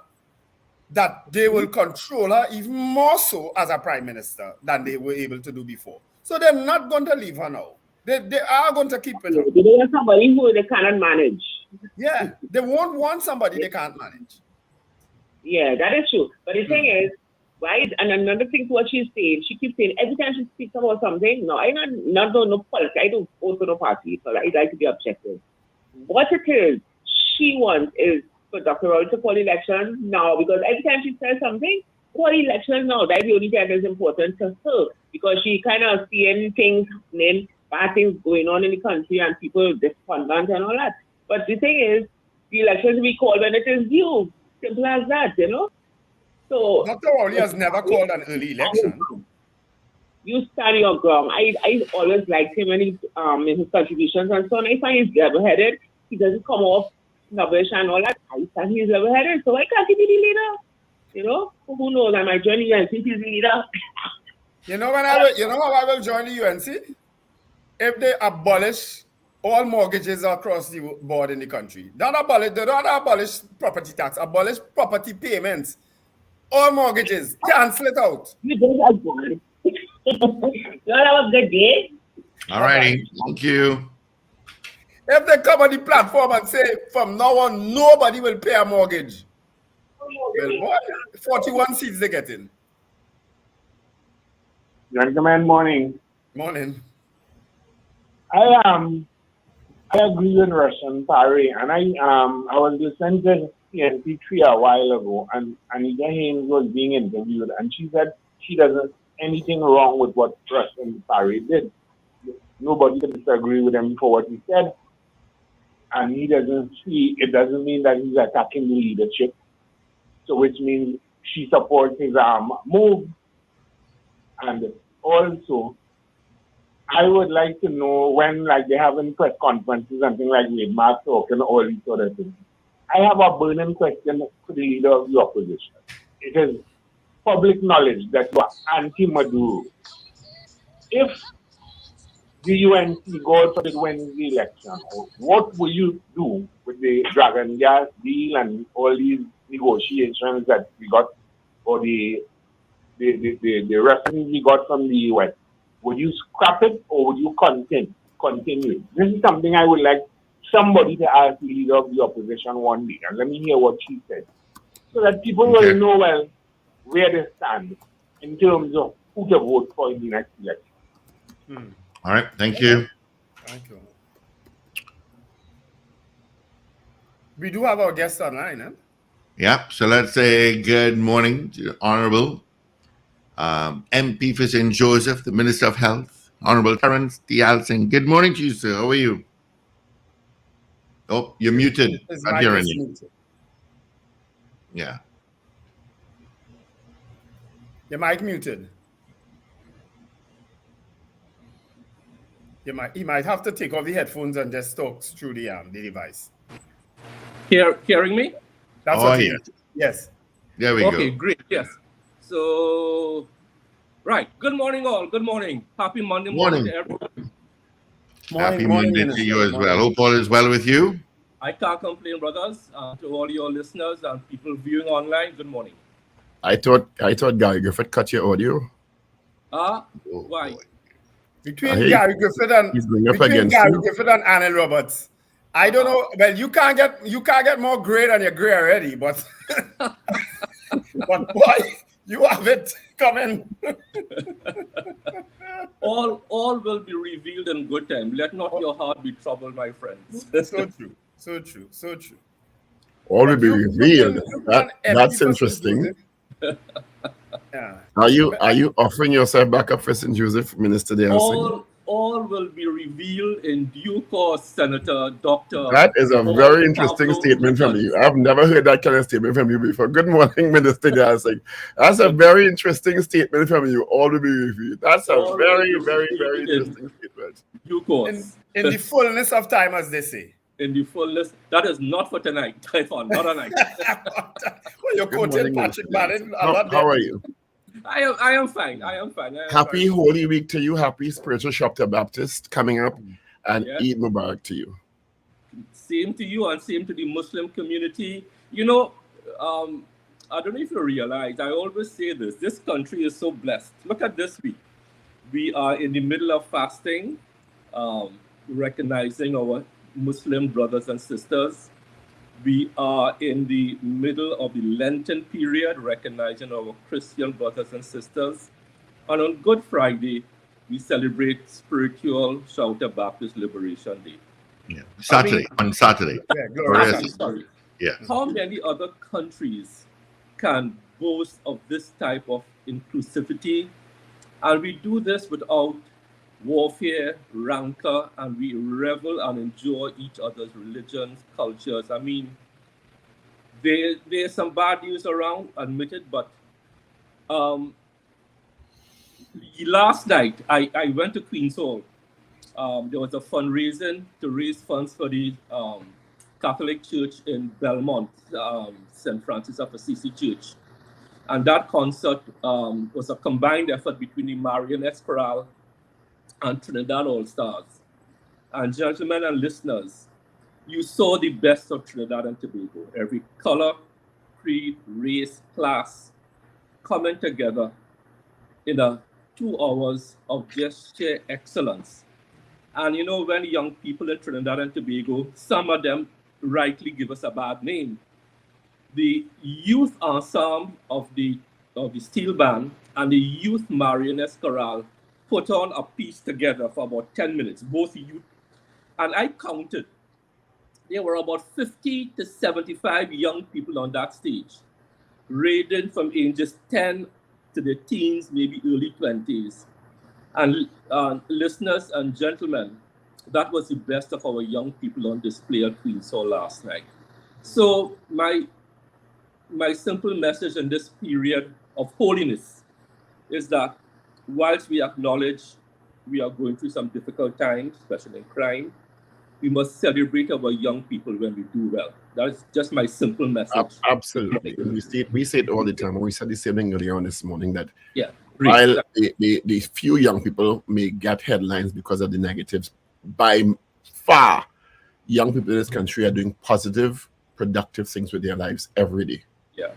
that they will control her even more so as a prime minister than they were able to do before. So they're not going to leave her now. They are going to keep it. They want somebody who they cannot manage. Yeah, they won't want somebody they can't manage. Yeah, that is true. But the thing is, right? And another thing to what she's saying, she keeps saying every time she speaks about something, no, I not know no politics. I don't vote for no party, so I like to be objective. What it is, she wants is for Dr. Rowley to call elections now, because every time she says something, call elections now. That's the only thing that is important to her, because she kind of seeing things happening, bad things going on in the country, and people despondent and all that. But the thing is, the elections will be called when it is due. Simple as that, you know? So Dr. Rowley has never called an early election. You stand your ground. I always liked him and in his contributions and so on. I find he's level-headed. He doesn't come off snobbish and all that. I find he's level-headed, so why can't he be the leader? You know? Who knows? I might join the UNC if he's the leader. You know how I will join the UNC? If they abolish all mortgages across the board in the country. They don't abolish property tax, abolish property payments. All mortgages, cancel it out. You don't have one. You have a good day. All righty. Thank you. If they come on the platform and say, from now on, nobody will pay a mortgage. Well, boy, 41 seats they get in. Gentlemen, morning. Morning. I agree with Russian Parry, and I was listening to CNC3 a while ago, and Anita Haynes was being interviewed, and she said she doesn't anything wrong with what Russian Parry did. Nobody can disagree with him for what he said, and he doesn't see. It doesn't mean that he's attacking the leadership. So, which means she supports his move, and also. I would like to know when, like, they have in press conferences, something like with Mark talking, all these sort of things. I have a burning question to the leader of the opposition. It is public knowledge that you are anti-Maduro. If the UNC goes to win the election, what will you do with the Dragon Gas deal and all these negotiations that we got, or the reference we got from the US? Would you scrap it or would you continue? This is something I would like somebody to ask the leader of the opposition one day. And let me hear what she said. So that people will know, well, where they stand in terms of who to vote for in the next election. All right. Thank you. Thank you. We do have our guest online, huh? Yeah. So let's say good morning to the Honorable MP for St. Joseph, the Minister of Health, Honorable Terence Dialsing. Good morning to you, sir. How are you? Oh, you're muted. Not hearing you. Muted. Yeah. Your mic muted. He might have to take off the headphones and just talk through the device. Hearing me? That's what he is. Yes. There we go. Okay, great. Yes. So, right. Good morning, all. Good morning. Happy Monday morning to everyone. Happy Monday to you as well. Hope all is well with you. I can't complain, brothers. To all your listeners and people viewing online, good morning. I thought Gary Griffith cut your audio. Why? Between Gary Griffith and Anil Roberts. I don't know. Well, you can't get more gray than you're gray already, but but boy, you have it coming. all will be revealed in good time. Let not your heart be troubled, my friends. So true. All will be revealed. That's interesting. Yeah. Are you offering yourself back up for St. Joseph, Minister Dialsing? All will be revealed in due course, Senator, Doctor. That is a very interesting statement from you. I've never heard that kind of statement from you before. Good morning, Minister Dialsing. That's a very interesting statement from you. All will be revealed. That's a very interesting statement. Due course. In the fullness of time, as they say. In the fullness. That is not for tonight, Typhon. Not tonight. Well, you're quoting Patrick Bannon. How are you? I am fine. Happy Holy Week to you. Happy Spiritual Chapter Baptist coming up, and Eid Mubarak to you. Same to you, and same to the Muslim community. You know, I don't know if you realize, I always say this country is so blessed. Look at this week. We are in the middle of fasting, recognizing our Muslim brothers and sisters. We are in the middle of the Lenten period, recognizing our Christian brothers and sisters. And on Good Friday, we celebrate Spiritual Shouter Baptist Liberation Day. Yeah. On Saturday. Sorry. Yeah. How many other countries can boast of this type of inclusivity? And we do this without warfare, rancor, and we revel and enjoy each other's religions, cultures. I mean, there's some bad news around, admit it, but last night I went to Queen's Hall. There was a fundraising to raise funds for the Catholic Church in Belmont, St. Francis of Assisi Church. And that concert was a combined effort between the Marionettes Chorale and Trinidad All-Stars. And gentlemen and listeners, you saw the best of Trinidad and Tobago. Every color, creed, race, class coming together in 2 hours of just sheer excellence. And you know, when young people in Trinidad and Tobago, some of them rightly give us a bad name. the youth ensemble of the steel band and the youth marionette chorale put on a piece together for about 10 minutes, both youth. And I counted, there were about 50 to 75 young people on that stage, ranging from ages 10 to the teens, maybe early 20s. And listeners and gentlemen, that was the best of our young people on display at Queen's Hall last night. So my simple message in this period of holiness is that whilst we acknowledge we are going through some difficult times, especially in crime, we must celebrate our young people when we do well. That's just my simple message. Absolutely. We say it all the time. We said the same thing earlier on this morning that while the few young people may get headlines because of the negatives, by far, young people in this country are doing positive, productive things with their lives every day. Yeah.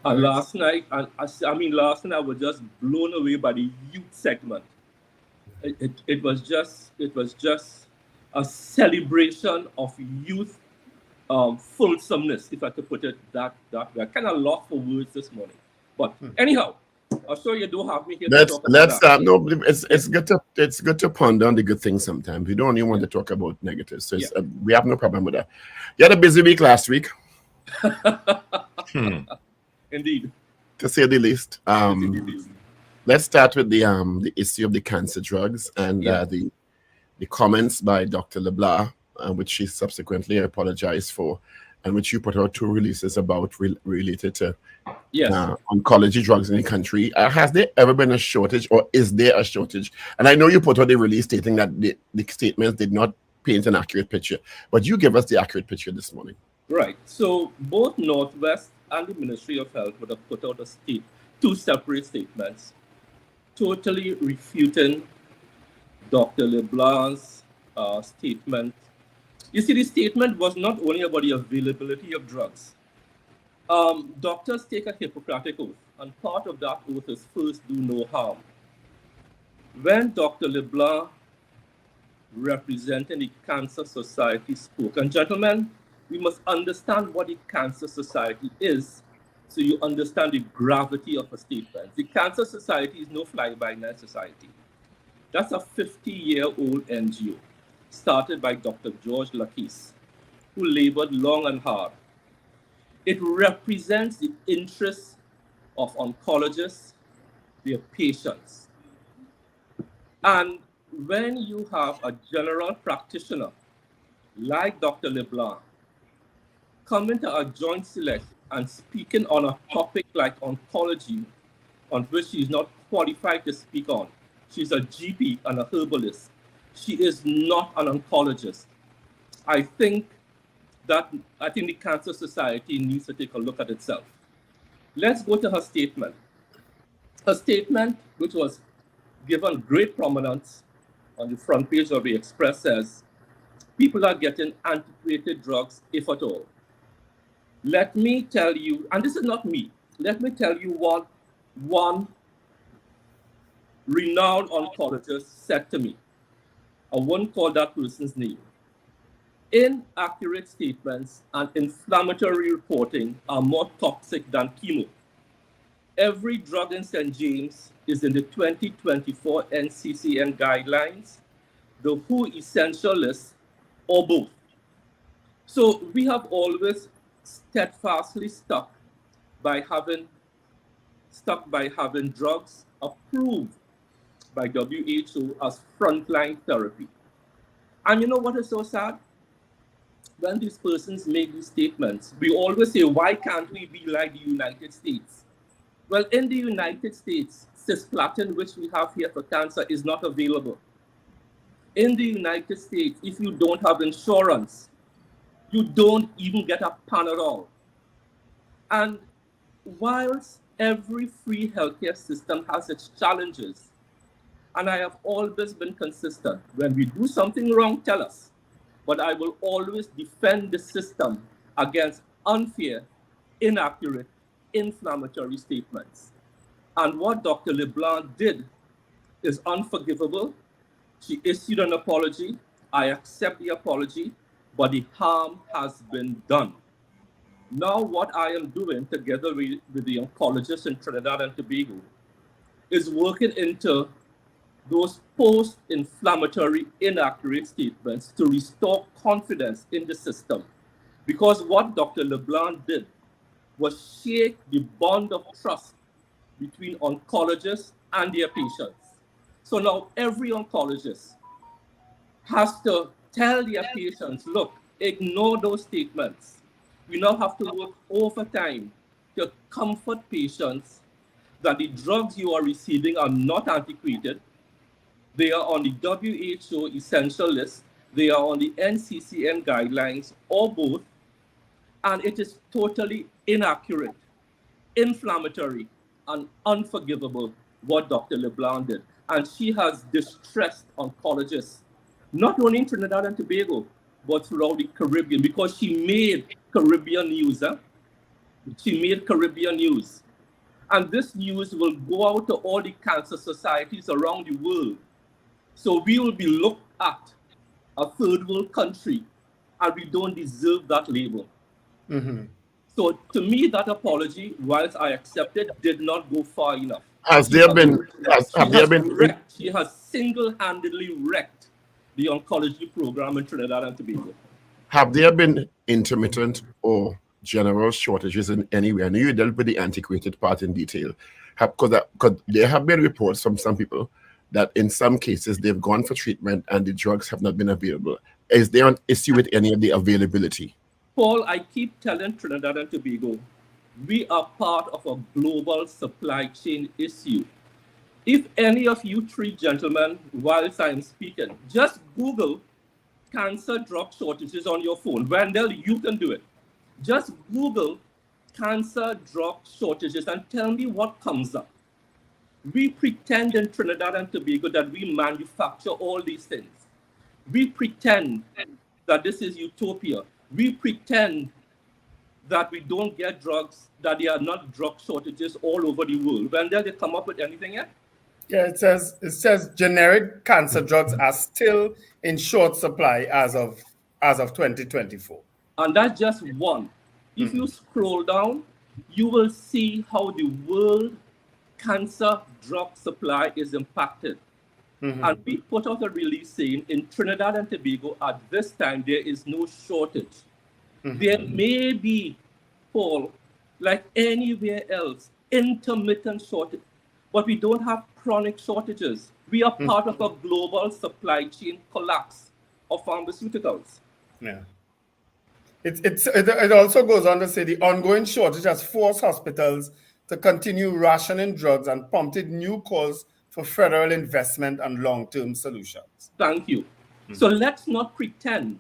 And last night, last night I was just blown away by the youth segment. It was just a celebration of youth fulsomeness, if I could put it that way. I kind of lost for words this morning. But anyhow, I'm sure you do have me here. It's good to ponder on the good things sometimes. We don't only want to talk about negatives. So we have no problem with that. You had a busy week last week. Indeed. To say the least. Let's start with the issue of the cancer drugs and the comments by Dr. LeBlanc, which she subsequently apologized for, and which you put out 2 releases about related to oncology drugs in the country. Has there ever been a shortage, or is there a shortage? And I know you put out a release stating that the statements did not paint an accurate picture, but you give us the accurate picture this morning. Right. So both Northwest and the Ministry of Health would have put out 2 separate statements, totally refuting Dr. LeBlanc's statement. You see, the statement was not only about the availability of drugs. Doctors take a Hippocratic oath, and part of that oath is first do no harm. When Dr. LeBlanc, representing the Cancer Society, spoke, and gentlemen, we must understand what the Cancer Society is, so you understand the gravity of a statement. The Cancer Society is no fly-by-night society. That's a 50-year-old NGO, started by Dr. George Lakis, who labored long and hard. It represents the interests of oncologists, their patients. And when you have a general practitioner like Dr. LeBlanc coming to a joint select and speaking on a topic like oncology, on which she is not qualified to speak on, she's a GP and a herbalist. She is not an oncologist. I think the Cancer Society needs to take a look at itself. Let's go to her statement. Her statement, which was given great prominence on the front page of the Express, says, people are getting antiquated drugs, if at all. Let me tell you, and this is not me, let me tell you what one renowned oncologist said to me. I won't call that person's name. Inaccurate statements and inflammatory reporting are more toxic than chemo. Every drug in St. James is in the 2024 NCCN guidelines, the WHO essential list, or both. So we have always steadfastly stuck by having drugs approved by WHO as frontline therapy. And you know what is so sad? When these persons make these statements, we always say, why can't we be like the United States? Well, in the United States, cisplatin, which we have here for cancer, is not available. In the United States, if you don't have insurance, you don't even get a Panadol. And whilst every free healthcare system has its challenges, and I have always been consistent, when we do something wrong, tell us. But I will always defend the system against unfair, inaccurate, inflammatory statements. And what Dr. LeBlanc did is unforgivable. She issued an apology. I accept the apology, but the harm has been done. Now what I am doing together with the oncologists in Trinidad and Tobago is working into those post-inflammatory inaccurate statements to restore confidence in the system. Because what Dr. LeBlanc did was shake the bond of trust between oncologists and their patients. So now every oncologist has to tell their patients, look, ignore those statements. We now have to work overtime to comfort patients that the drugs you are receiving are not antiquated. They are on the WHO essential list. They are on the NCCN guidelines, or both. And it is totally inaccurate, inflammatory, and unforgivable what Dr. LeBlanc did. And she has distressed oncologists, not only in Trinidad and Tobago, but throughout the Caribbean, because she made Caribbean news. She made Caribbean news. And this news will go out to all the cancer societies around the world. So we will be looked at a third world country, and we don't deserve that label. Mm-hmm. So to me, that apology, whilst I accept it, did not go far enough. She has single-handedly wrecked the oncology program in Trinidad and Tobago. Have there been intermittent or general shortages in anywhere? I know you dealt with the antiquated part in detail. Because there have been reports from some people that in some cases they've gone for treatment and the drugs have not been available. Is there an issue with any of the availability? Paul, I keep telling Trinidad and Tobago, we are part of a global supply chain issue. If any of you three gentlemen, whilst I'm speaking, just Google cancer drug shortages on your phone. Wendell, you can do it. Just Google cancer drug shortages and tell me what comes up. We pretend in Trinidad and Tobago that we manufacture all these things. We pretend that this is utopia. We pretend that we don't get drugs, that there are not drug shortages all over the world. When they come up with anything yet? Yeah, it says generic cancer drugs are still in short supply as of 2024. And that's just one. If you scroll down, you will see how the world cancer drug supply is impacted. And we put out a release saying in Trinidad and Tobago at this time, there is no shortage. There may be, Paul, like anywhere else, intermittent shortage, but we don't have chronic shortages. We are part of a global supply chain collapse of pharmaceuticals. Yeah. It also goes on to say the ongoing shortage has forced hospitals to continue rationing drugs and prompted new calls for federal investment and long-term solutions. Thank you. So let's not pretend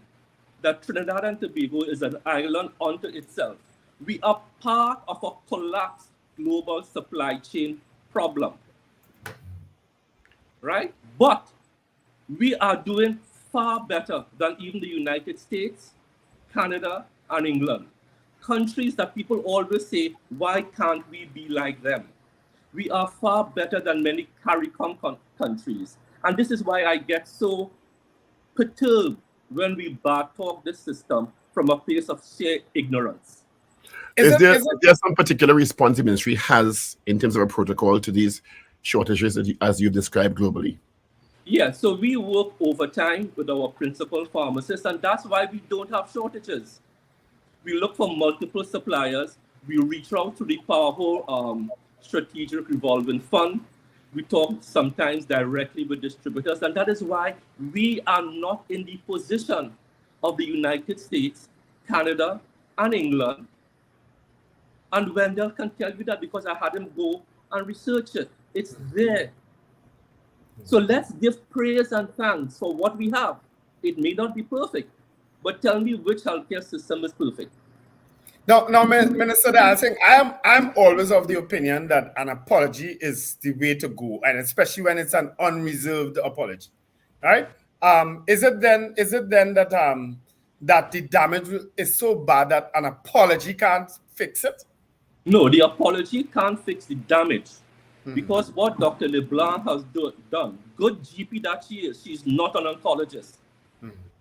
that Trinidad and Tobago is an island unto itself. We are part of a collapsed global supply chain problem, right? But we are doing far better than even the United States, Canada, and England. Countries that people always say, why can't we be like them? We are far better than many CARICOM countries. And this is why I get so perturbed when we bad talk this system from a place of sheer ignorance. Is there some particular response the ministry has in terms of a protocol to these shortages as you described globally? Yeah, so we work overtime with our principal pharmacists, and that's why we don't have shortages. We look for multiple suppliers. We reach out to the powerful strategic revolving fund. We talk sometimes directly with distributors, and that is why we are not in the position of the United States, Canada, and England. And Wendell can tell you that because I had him go and research it. It's there. So let's give praise and thanks for what we have. It may not be perfect, but tell me which healthcare system is perfect. Now, Minister Dancing, I'm always of the opinion that an apology is the way to go, and especially when it's an unreserved apology, right? Is it then that that the damage is so bad that an apology can't fix it? No, the apology can't fix the damage. Because what Dr. LeBlanc has done, good GP that she is, she's not an oncologist.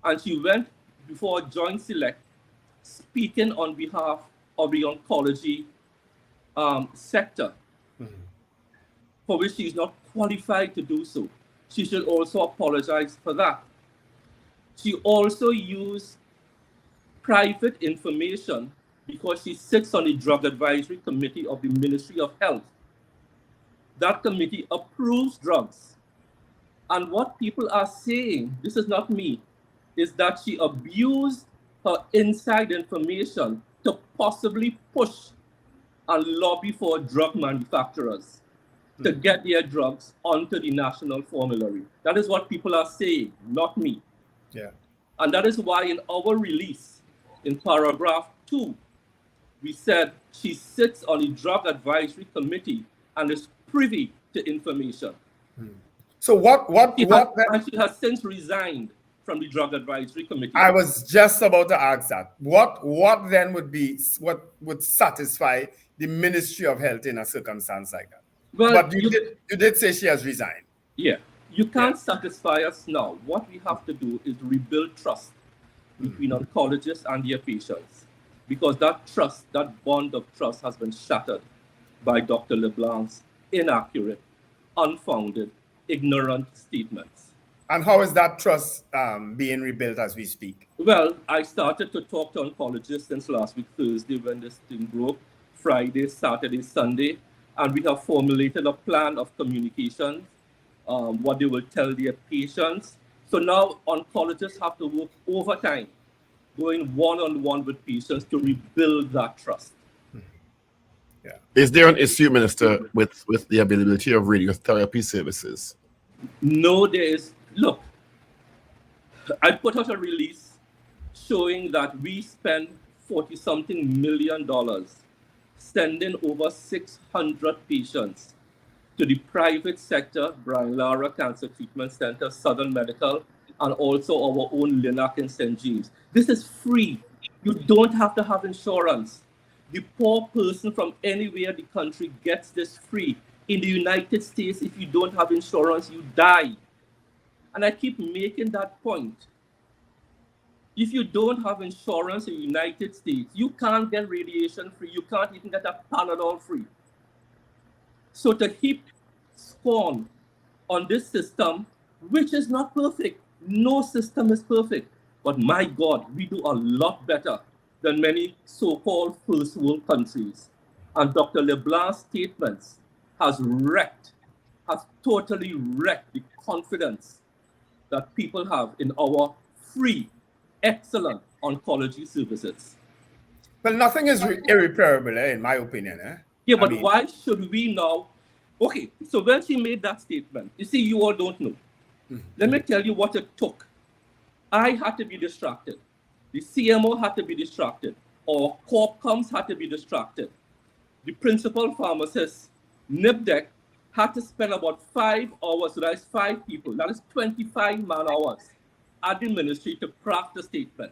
And she went before a joint select, speaking on behalf of the oncology sector, for which she is not qualified to do so. She should also apologize for that. She also used private information because she sits on the Drug Advisory Committee of the Ministry of Health. That committee approves drugs. And what people are saying, this is not me, is that she abused her inside information to possibly push and lobby for drug manufacturers to get their drugs onto the national formulary. That is what people are saying, not me. Yeah. And that is why in our release, in paragraph 2, we said she sits on the Drug Advisory Committee and is privy to information. So and she has since resigned from the Drug Advisory Committee. I was just about to ask that. What then would satisfy the Ministry of Health in a circumstance like that? Well, but you did say she has resigned. Yeah. You can't satisfy us now. What we have to do is rebuild trust between oncologists and their patients, because that trust, that bond of trust has been shattered by Dr. LeBlanc's inaccurate, unfounded, ignorant statements. And how is that trust being rebuilt as we speak? Well, I started to talk to oncologists since last week, Thursday, when this thing broke, Friday, Saturday, Sunday, and we have formulated a plan of communication, what they will tell their patients. So now oncologists have to work overtime, going one-on-one with patients to rebuild that trust. Yeah. Is there an issue, Minister, with the availability of radiotherapy services? No, there is. Look, I put out a release showing that we spend $40-something million sending over 600 patients to the private sector, Brian Lara Cancer Treatment Center, Southern Medical, and also our own Linac in St. James. This is free. You don't have to have insurance. The poor person from anywhere in the country gets this free. In the United States, if you don't have insurance, you die. And I keep making that point. If you don't have insurance in the United States, you can't get radiation free. You can't even get a Panadol free. So to heap scorn on this system, which is not perfect, no system is perfect, but my God, we do a lot better than many so-called first world countries. And Dr. LeBlanc's statements has totally wrecked the confidence that people have in our free, excellent oncology services. Well, nothing is irreparable, in my opinion. Yeah, but why should we now? Okay, so when she made that statement, you see, you all don't know. Let me tell you what it took. I had to be distracted. The CMO had to be distracted. Our corpcoms had to be distracted. The principal pharmacist, NIPDEC, had to spend about 5 hours, so that's 5 people, that is 25 man hours at the ministry to craft the statement.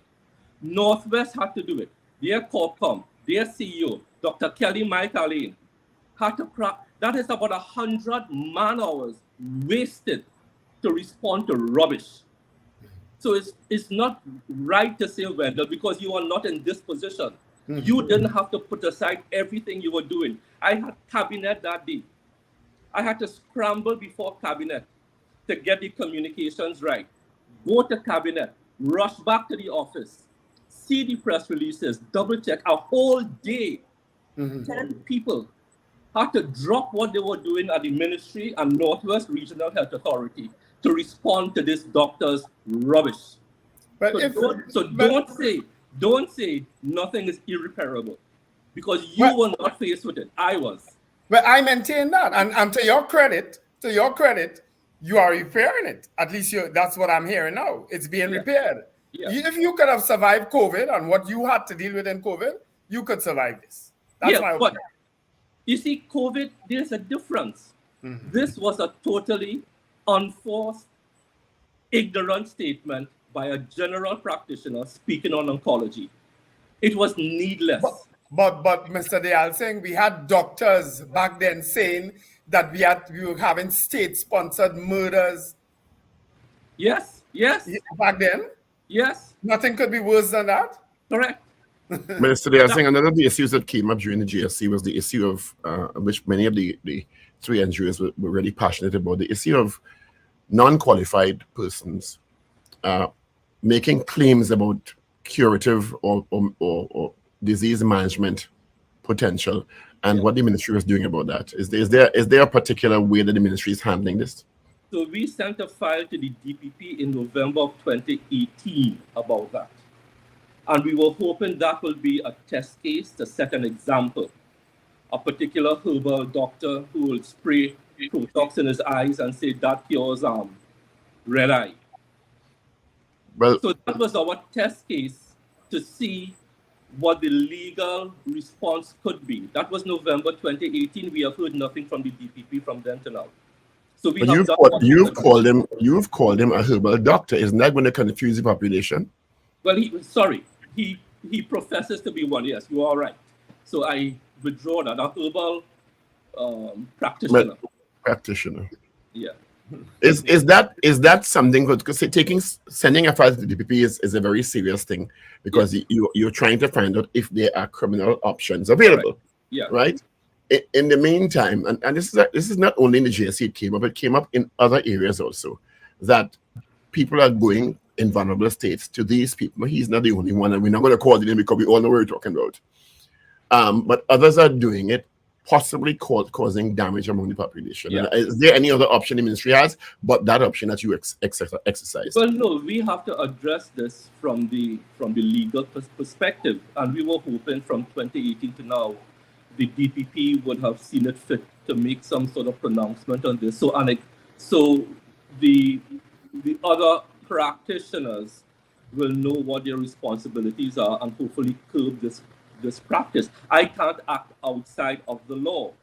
Northwest had to do it. Their corpcom, their CEO, Dr. Kelly Mike Alain, had to craft. That is about 100 man hours wasted to respond to rubbish. So it's not right to say, Wendell, because you are not in this position. You didn't have to put aside everything you were doing. I had cabinet that day. I had to scramble before cabinet to get the communications right. Go to cabinet, rush back to the office, see the press releases, double check a whole day. 10 people had to drop what they were doing at the ministry and Northwest Regional Health Authority to respond to this doctor's rubbish. But don't say nothing is irreparable, because you were not faced with it. I was. But I maintain that, and to your credit, you are repairing it. At least that's what I'm hearing now. It's being repaired. Yeah. If you could have survived COVID and what you had to deal with in COVID, you could survive this. That's my opinion. But you see, COVID, there's a difference. This was a totally unforced, ignorant statement by a general practitioner speaking on oncology. It was needless. But Mr. Dayal saying we had doctors back then saying that we were having state-sponsored murders. Yes. Back then? Yes. Nothing could be worse than that? Correct. Minister, I think another of the issues that came up during the GSC was the issue of, which many of the three NGOs were really passionate about, the issue of non-qualified persons making claims about curative or disease management potential, and what the ministry was doing about that. Is there a particular way that the ministry is handling this? So we sent a file to the DPP in November of 2018 about that. And we were hoping that will be a test case to set an example. A particular herbal doctor who will spray Protox in his eyes and say that cures red eye. Well, so that was our test case to see what the legal response could be. That was November 2018. We have heard nothing from the DPP from then to now. So we have you've called him a herbal doctor. Isn't that going to confuse the population? Well, he professes to be one. Yes, you are right. So I withdraw that. A herbal practitioner. Practitioner. Yeah. Is that something? Because sending a file to the DPP is a very serious thing, because you're trying to find out if there are criminal options available. Right. Yeah. Right. In the meantime, and this is not only in the GSC it came up in other areas also, that people are going in vulnerable states to these people. He's not the only one, and we're not going to call it in because we all know what we're talking about. But others are doing it, possibly causing damage among the population. Yeah. Is there any other option the ministry has but that option that you exercise? Well, no, we have to address this from the legal perspective, and we were hoping from 2018 to now, the DPP would have seen it fit to make some sort of pronouncement on this. So the other practitioners will know what their responsibilities are and hopefully curb this practice. I can't act outside of the law.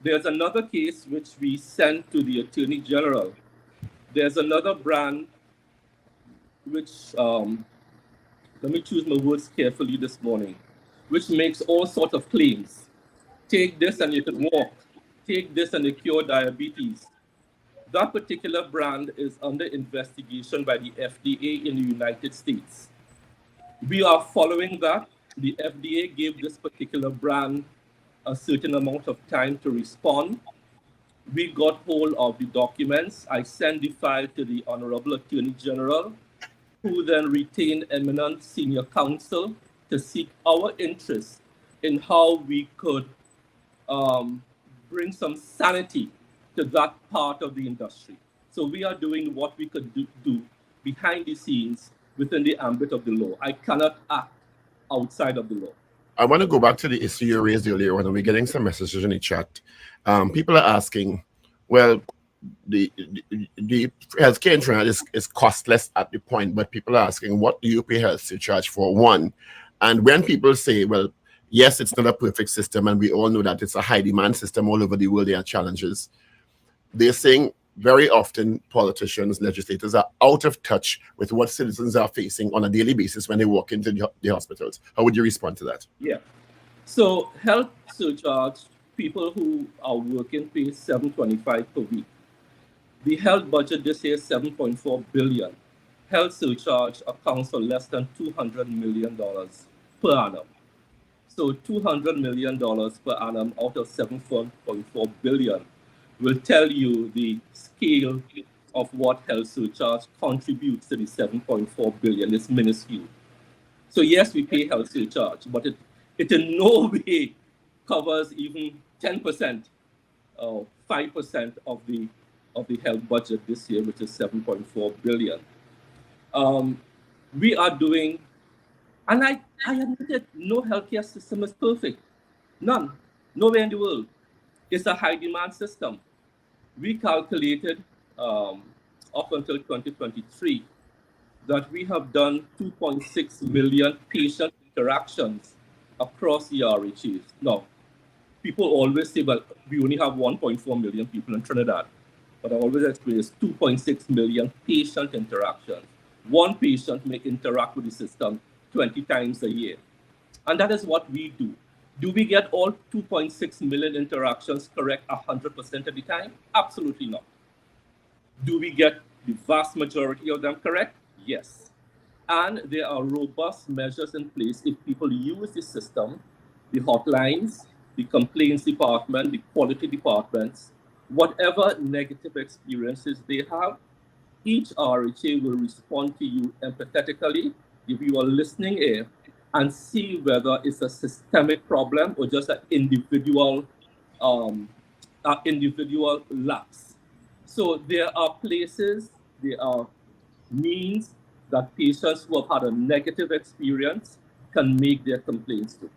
There's another case which we sent to the Attorney General. There's another brand which, let me choose my words carefully this morning, which makes all sorts of claims. Take this and you can walk. Take this and you cure diabetes. That particular brand is under investigation by the FDA in the United States. We are following that. The FDA gave this particular brand a certain amount of time to respond. We got hold of the documents. I sent the file to the Honorable Attorney General, who then retained eminent senior counsel to seek our interest in how we could bring some sanity to that part of the industry. So we are doing what we could do behind the scenes within the ambit of the law. I cannot act outside of the law. I want to go back to the issue you raised earlier when we're getting some messages in the chat. People are asking, well, the healthcare in Trinidad is costless at the point, but people are asking, what do you pay health surcharge for? One, and when people say, well, yes, it's not a perfect system, and we all know that it's a high demand system all over the world, there are challenges. They're saying very often politicians, legislators are out of touch with what citizens are facing on a daily basis when they walk into the hospitals. How would you respond to that? Yeah. So health surcharge, people who are working pay $7.25 per week. The health budget this year is $7.4 billion. Health surcharge accounts for less than $200 million per annum. So $200 million per annum out of $7.4 billion will tell you the scale of what health surcharge contributes to the $7.4 billion. It's minuscule. So yes, we pay health surcharge, but it in no way covers even 10% or 5% of the health budget this year, which is $7.4 billion. We are doing, and I admit it, no healthcare system is perfect. None. Nowhere in the world. It's a high demand system. We calculated up until 2023 that we have done 2.6 million patient interactions across the RHAs. Now, people always say, well, we only have 1.4 million people in Trinidad. But I always explain it's 2.6 million patient interactions. One patient may interact with the system 20 times a year. And that is what we do. Do we get all 2.6 million interactions correct 100% of the time? Absolutely not. Do we get the vast majority of them correct? Yes. And there are robust measures in place if people use the system, the hotlines, the complaints department, the quality departments, whatever negative experiences they have, each RHA will respond to you empathetically, give you a listening ear, and see whether it's a systemic problem or just an individual lapse. So there are places, there are means that patients who have had a negative experience can make their complaints to.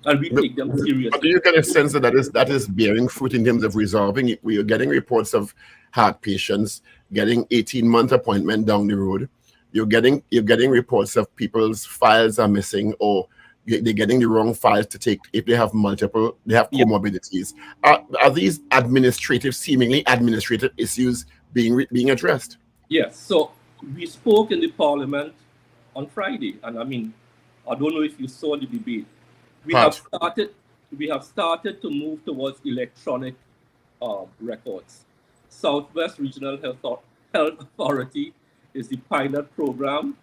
And we take them seriously. Do you get a sense that is bearing fruit in terms of resolving it? We are getting reports of heart patients getting 18-month appointment down the road. You're getting reports of people's files are missing, or they're getting the wrong files to take if they have comorbidities. Are these seemingly administrative issues being addressed? Yes. So we spoke in the parliament on Friday, and I mean, I don't know if you saw the debate. We have started to move towards electronic records. Southwest Regional Health Authority is the pilot program.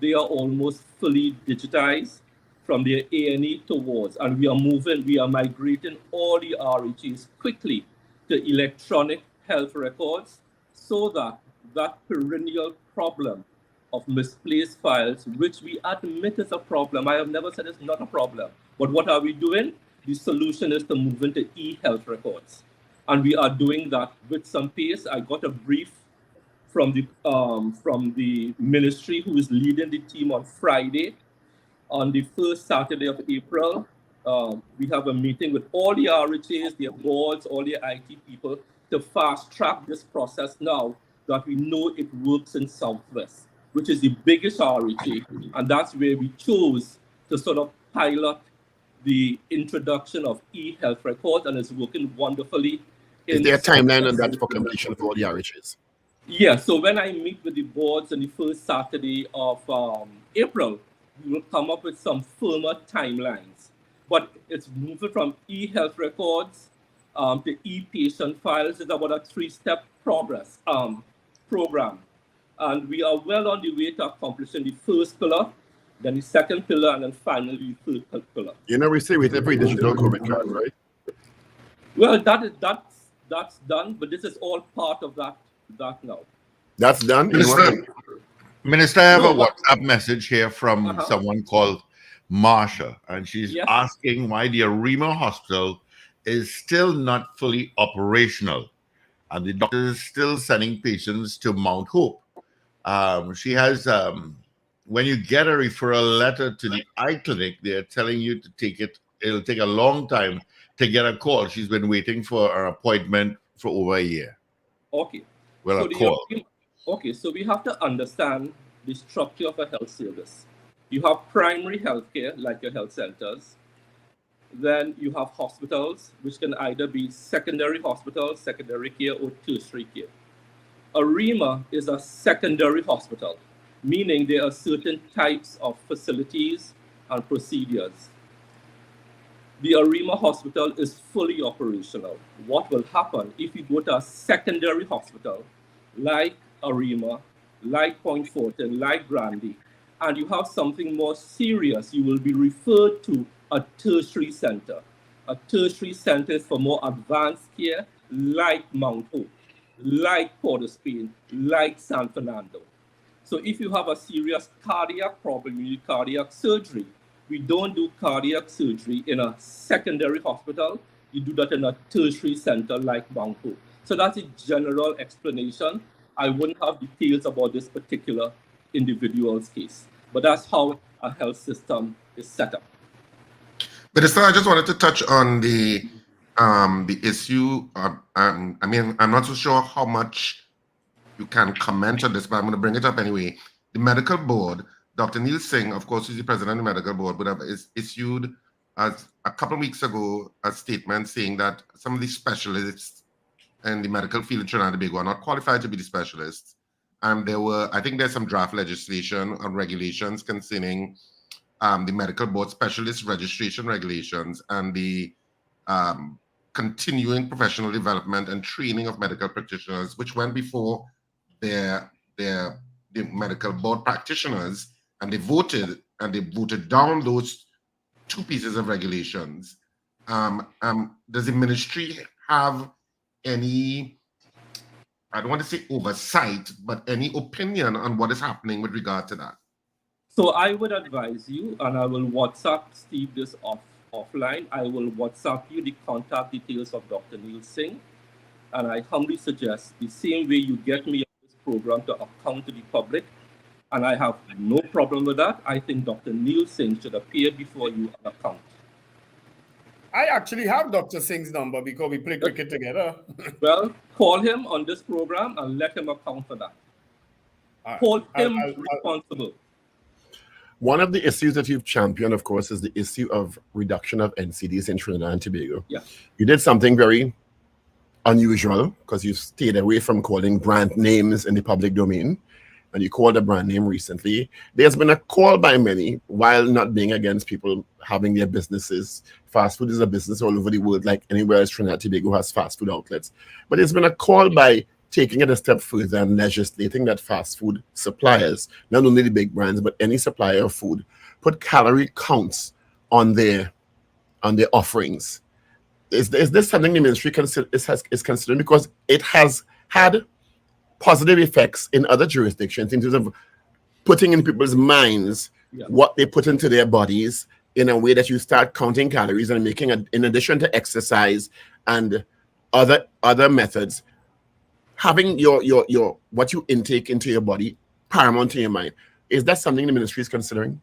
They are almost fully digitized from their A&E towards, and we are migrating all the RHAs quickly to electronic health records, so that perennial problem of misplaced files, which we admit is a problem. I have never said it's not a problem. But what are we doing? The solution is to move into e-health records. And we are doing that with some pace. I got a brief from the ministry who is leading the team on Friday. On the first Saturday of April, we have a meeting with all the RHAs, their boards, all the IT people to fast track this process now that we know it works in Southwest, which is the biggest RHA. And that's where we chose to sort of pilot the introduction of e-health records, and it's working wonderfully. Is there a timeline on that for completion for all the RHAs? Yeah, so when I meet with the boards on the first Saturday of April, we will come up with some firmer timelines. But it's moving from e-health records to e-patient files. It's about a 3-step program. And we are well on the way to accomplishing the first pillar, then the second pillar, and then finally the third pillar. We say with every digital COVID card, right? Well, that's done, but this is all part of that now. That's done? Minister, I have a WhatsApp message here from someone called Marsha, and she's asking why the Arima Hospital is still not fully operational, and the doctor is still sending patients to Mount Hope. She has, when you get a referral letter to the eye clinic, they're telling you to take it. It'll take a long time to get a call. She's been waiting for an appointment for over a year. Okay. Well, a call. Okay, so we have to understand the structure of a health service. You have primary healthcare, like your health centers. Then you have hospitals, which can either be secondary hospitals, secondary care, or tertiary care. Arima is a secondary hospital, meaning there are certain types of facilities and procedures. The Arima Hospital is fully operational. What will happen if you go to a secondary hospital like Arima, like Point Fortin, like Grandy, and you have something more serious, you will be referred to a tertiary center. A tertiary center is for more advanced care, like Mount Hope, like Port of Spain, like San Fernando. So if you have a serious cardiac problem, you need cardiac surgery. We don't do cardiac surgery in a secondary hospital. You do that in a tertiary center like Mount Hope. So that's a general explanation. I wouldn't have details about this particular individual's case, but that's how a health system is set up. Minister, I just wanted to touch on the issue. I mean, I'm not so sure how much you can comment on this, but I'm going to bring it up anyway. The medical board, Dr. Neil Singh, of course, who's the president of the medical board, would have issued a couple of weeks ago a statement saying that some of the specialists in the medical field in Trinidad and Tobago are not qualified to be the specialists. And I think there's some draft legislation on regulations concerning the medical board specialist registration regulations and the continuing professional development and training of medical practitioners, which went before their the medical board practitioners, and they voted down those two pieces of regulations. Does the ministry have any, I don't want to say oversight, but any opinion on what is happening with regard to that? So I would advise you, and I will WhatsApp Steve this offline. I will WhatsApp you the contact details of Dr. Neil Singh, and I humbly suggest the same way you get me on this program to account to the public, and I have no problem with that. I think Dr. Neil Singh should appear before you and account. I actually have Dr. Singh's number because we play cricket together. Well, call him on this program and let him account for that. Hold him responsible. One of the issues that you've championed, of course, is the issue of reduction of NCDs in Trinidad and Tobago. Yeah. You did something very unusual because you stayed away from calling brand names in the public domain, and you called a brand name recently. There's been a call by many, while not being against people having their businesses. Fast food is a business all over the world, like anywhere else Trinidad and Tobago has fast food outlets. But there's been a call by taking it a step further and legislating that fast food suppliers, not only the big brands, but any supplier of food, put calorie counts on their offerings. Is this something the ministry is considering? Because it has had positive effects in other jurisdictions in terms of putting in people's minds what they put into their bodies in a way that you start counting calories and making in addition to exercise and other methods, having your what you intake into your body paramount to your mind. Is that something the ministry is considering?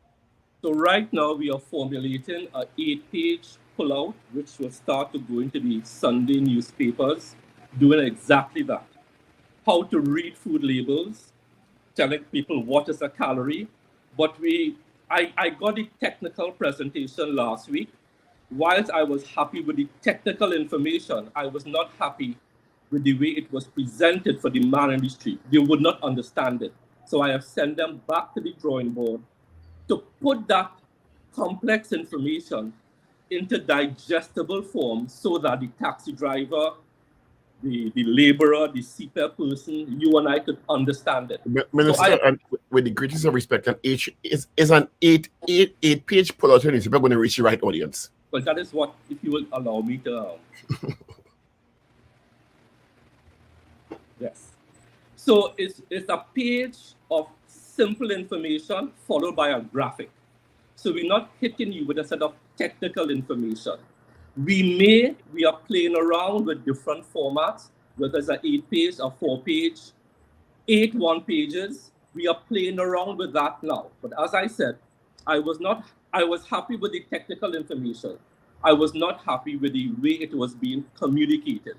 So right now we are formulating an 8-page pullout, which will start to go into the Sunday newspapers, doing exactly that. How to read food labels, telling people what is a calorie. But I got a technical presentation last week. Whilst I was happy with the technical information, I was not happy with the way it was presented for the man in the street. They would not understand it. So I have sent them back to the drawing board to put that complex information into digestible form so that the taxi driver, the laborer, the CPEP person, you and I could understand it. Minister, and with the greatest of respect, an an eight-page pullout in newspaper going to reach the right audience? Well, that is what, if you will allow me to... Yes. So it's a page of simple information followed by a graphic. So we're not hitting you with a set of technical information. We are playing around with different formats, whether it's an 8-page or 4-page, 8 one-pages. We are playing around with that now. But as I said, I was happy with the technical information. I was not happy with the way it was being communicated,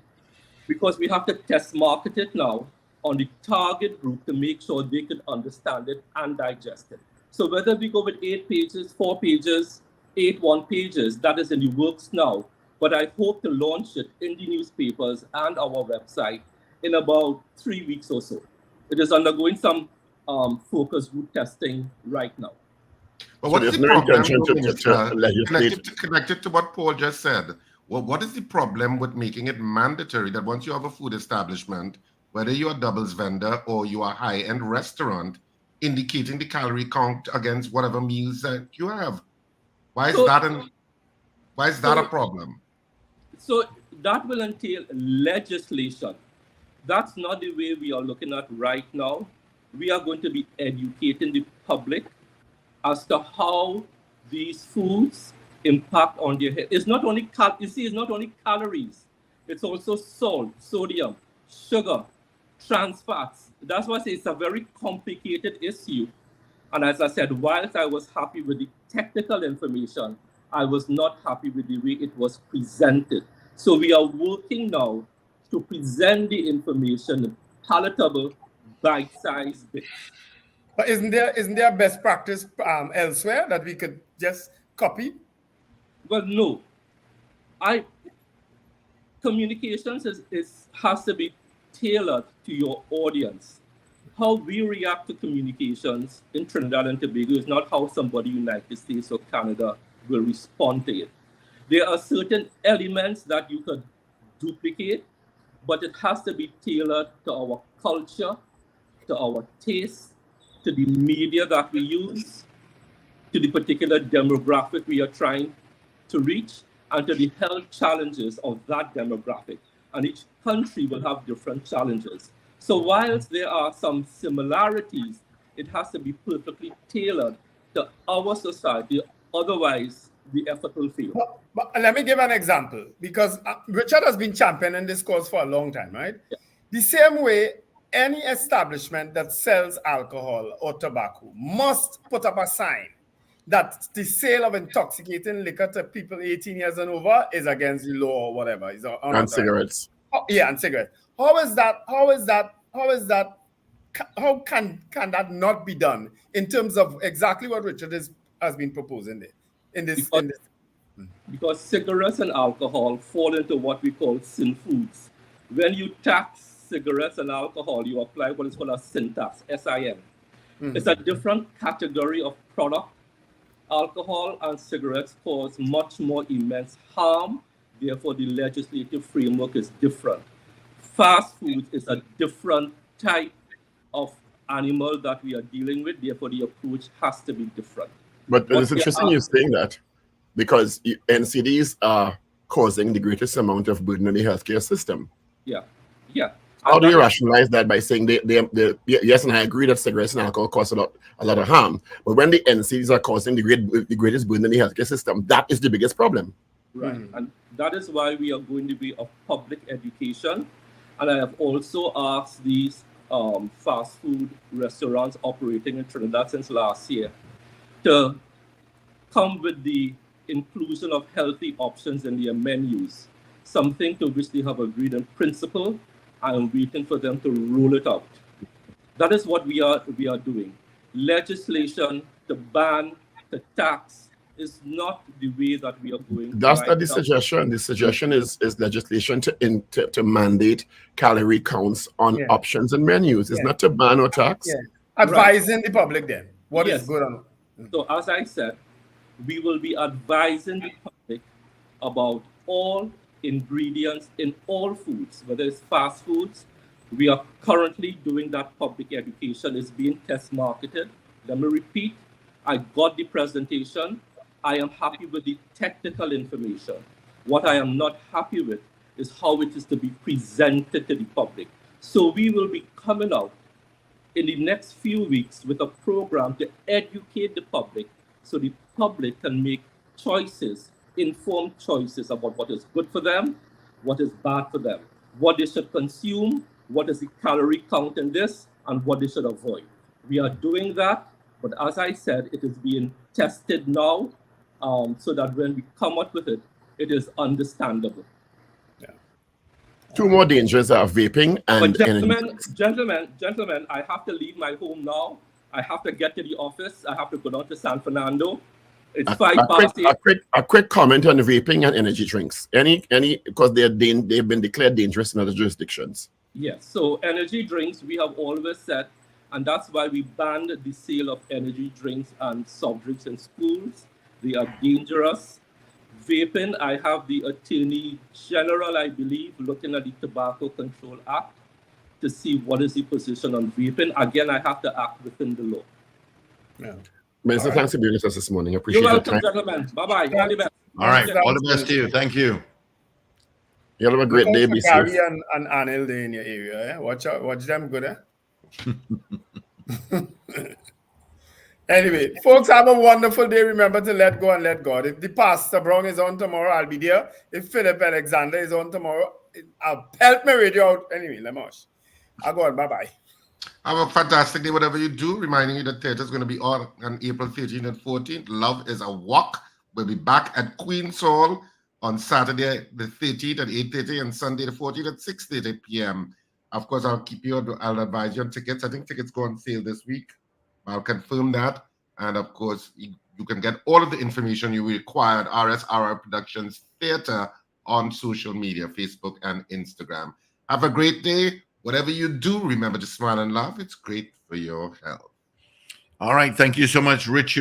because we have to test market it now on the target group to make sure they could understand it and digest it. So whether we go with 8 pages, 4 pages, 8 one-pages, that is in the works now. But I hope to launch it in the newspapers and our website in about 3 weeks or so. It is undergoing some focus group testing right now. But what is the problem, connected to what Paul just said? Well, what is the problem with making it mandatory that once you have a food establishment, whether you're a doubles vendor or you are a high-end restaurant, indicating the calorie count against whatever meals that you have? Why is that a problem? So that will entail legislation. That's not the way we are looking at right now. We are going to be educating the public as to how these foods impact on their health. It's not only it's not only calories. It's also salt, sodium, sugar, trans fats. That's why I say it's a very complicated issue. And as I said, whilst I was happy with the technical information, I was not happy with the way it was presented. So we are working now to present the information in palatable, bite-sized bits. But isn't there best practice elsewhere that we could just copy? Well, no. Communications has to be tailored to your audience. How we react to communications in Trinidad and Tobago is not how somebody in the United States or Canada will respond to it. There are certain elements that you could duplicate, but it has to be tailored to our culture, to our taste, to the media that we use, to the particular demographic we are trying to reach, and to the health challenges of that demographic. And each country will have different challenges. So whilst there are some similarities, it has to be perfectly tailored to our society. Otherwise, the effort will fail. But let me give an example, because Richard has been championing this cause for a long time, right? Yeah. The same way, any establishment that sells alcohol or tobacco must put up a sign that the sale of intoxicating liquor to people 18 years and over is against the law or whatever. And cigarettes. Yeah, and cigarettes. How can that not be done in terms of exactly what Richard has been proposing there? Because cigarettes and alcohol fall into what we call sin foods. When you tax cigarettes and alcohol, you apply what is called a sin tax, SIN. It's a different category of product. Alcohol and cigarettes cause much more immense harm. Therefore, the legislative framework is different. Fast food is a different type of animal that we are dealing with. Therefore, the approach has to be different. But it's interesting you're saying that, because NCDs are causing the greatest amount of burden in the healthcare system. Yeah. How do you rationalize that by saying yes, and I agree that cigarettes and alcohol cause a lot of harm, but when the NCDs are causing the greatest burden in the healthcare system, that is the biggest problem. Right, and that is why we are going to be of public education. And I have also asked these fast food restaurants operating in Trinidad since last year to come with the inclusion of healthy options in their menus, something to which they have agreed in principle. I am waiting for them to roll it out. That is what we are doing. Legislation to ban, to tax is not the way that we are going. That's not the suggestion. The suggestion is legislation to mandate calorie counts on options and menus. It's not to ban or tax. Yeah. Advising the public then. What is good on. So as I said, we will be advising the public about all ingredients in all foods, whether it's fast foods. We are currently doing that public education. It's being test marketed. Let me repeat, I got the presentation. I am happy with the technical information. What I am not happy with is how it is to be presented to the public. So we will be coming out in the next few weeks with a program to educate the public so the public can make choices, informed choices about what is good for them, what is bad for them, what they should consume, what is the calorie count in this, and what they should avoid. We are doing that, but as I said, it is being tested now so that when we come up with it, it is understandable. Two more dangers are vaping and gentlemen, I have to leave my home now. I have to get to the office. I have to go down to San Fernando. It's 8:05. A quick comment on vaping and energy drinks. Any because they've been declared dangerous in other jurisdictions. Yes. So energy drinks, we have always said, and that's why we banned the sale of energy drinks and soft drinks in schools. They are dangerous. Vaping, I have the Attorney General, I believe, looking at the Tobacco Control Act to see what is the position on vaping. Again, I have to act within the law. Yeah. Minister, thanks for being with us this morning. I appreciate You're your welcome, time. gentlemen. Bye-bye. All the best. All right. All the best to you. Thank you. You have a great day. Be safe. Gary and Anil there in your area. Eh? Watch out. Watch them good. Eh? Anyway, folks, have a wonderful day. Remember to let go and let God. If the Pastor Brown is on tomorrow, I'll be there. If Philip Alexander is on tomorrow, I'll help my radio out. Anyway, Lemos. I'll go on. Bye-bye. Have a fantastic day, whatever you do. Reminding you that theater is going to be on April 13th and 14th. Love is a Walk. We'll be back at Queen's Hall on Saturday the 13th at 8:30 and Sunday the 14th at 6:30 p.m. Of course, I'll advise you on tickets. I think tickets go on sale this week. I'll confirm that. And of course, you can get all of the information you require at RSRR Productions Theater on social media, Facebook and Instagram. Have a great day. Whatever you do, remember to smile and laugh. It's great for your health. All right. Thank you so much, Richie.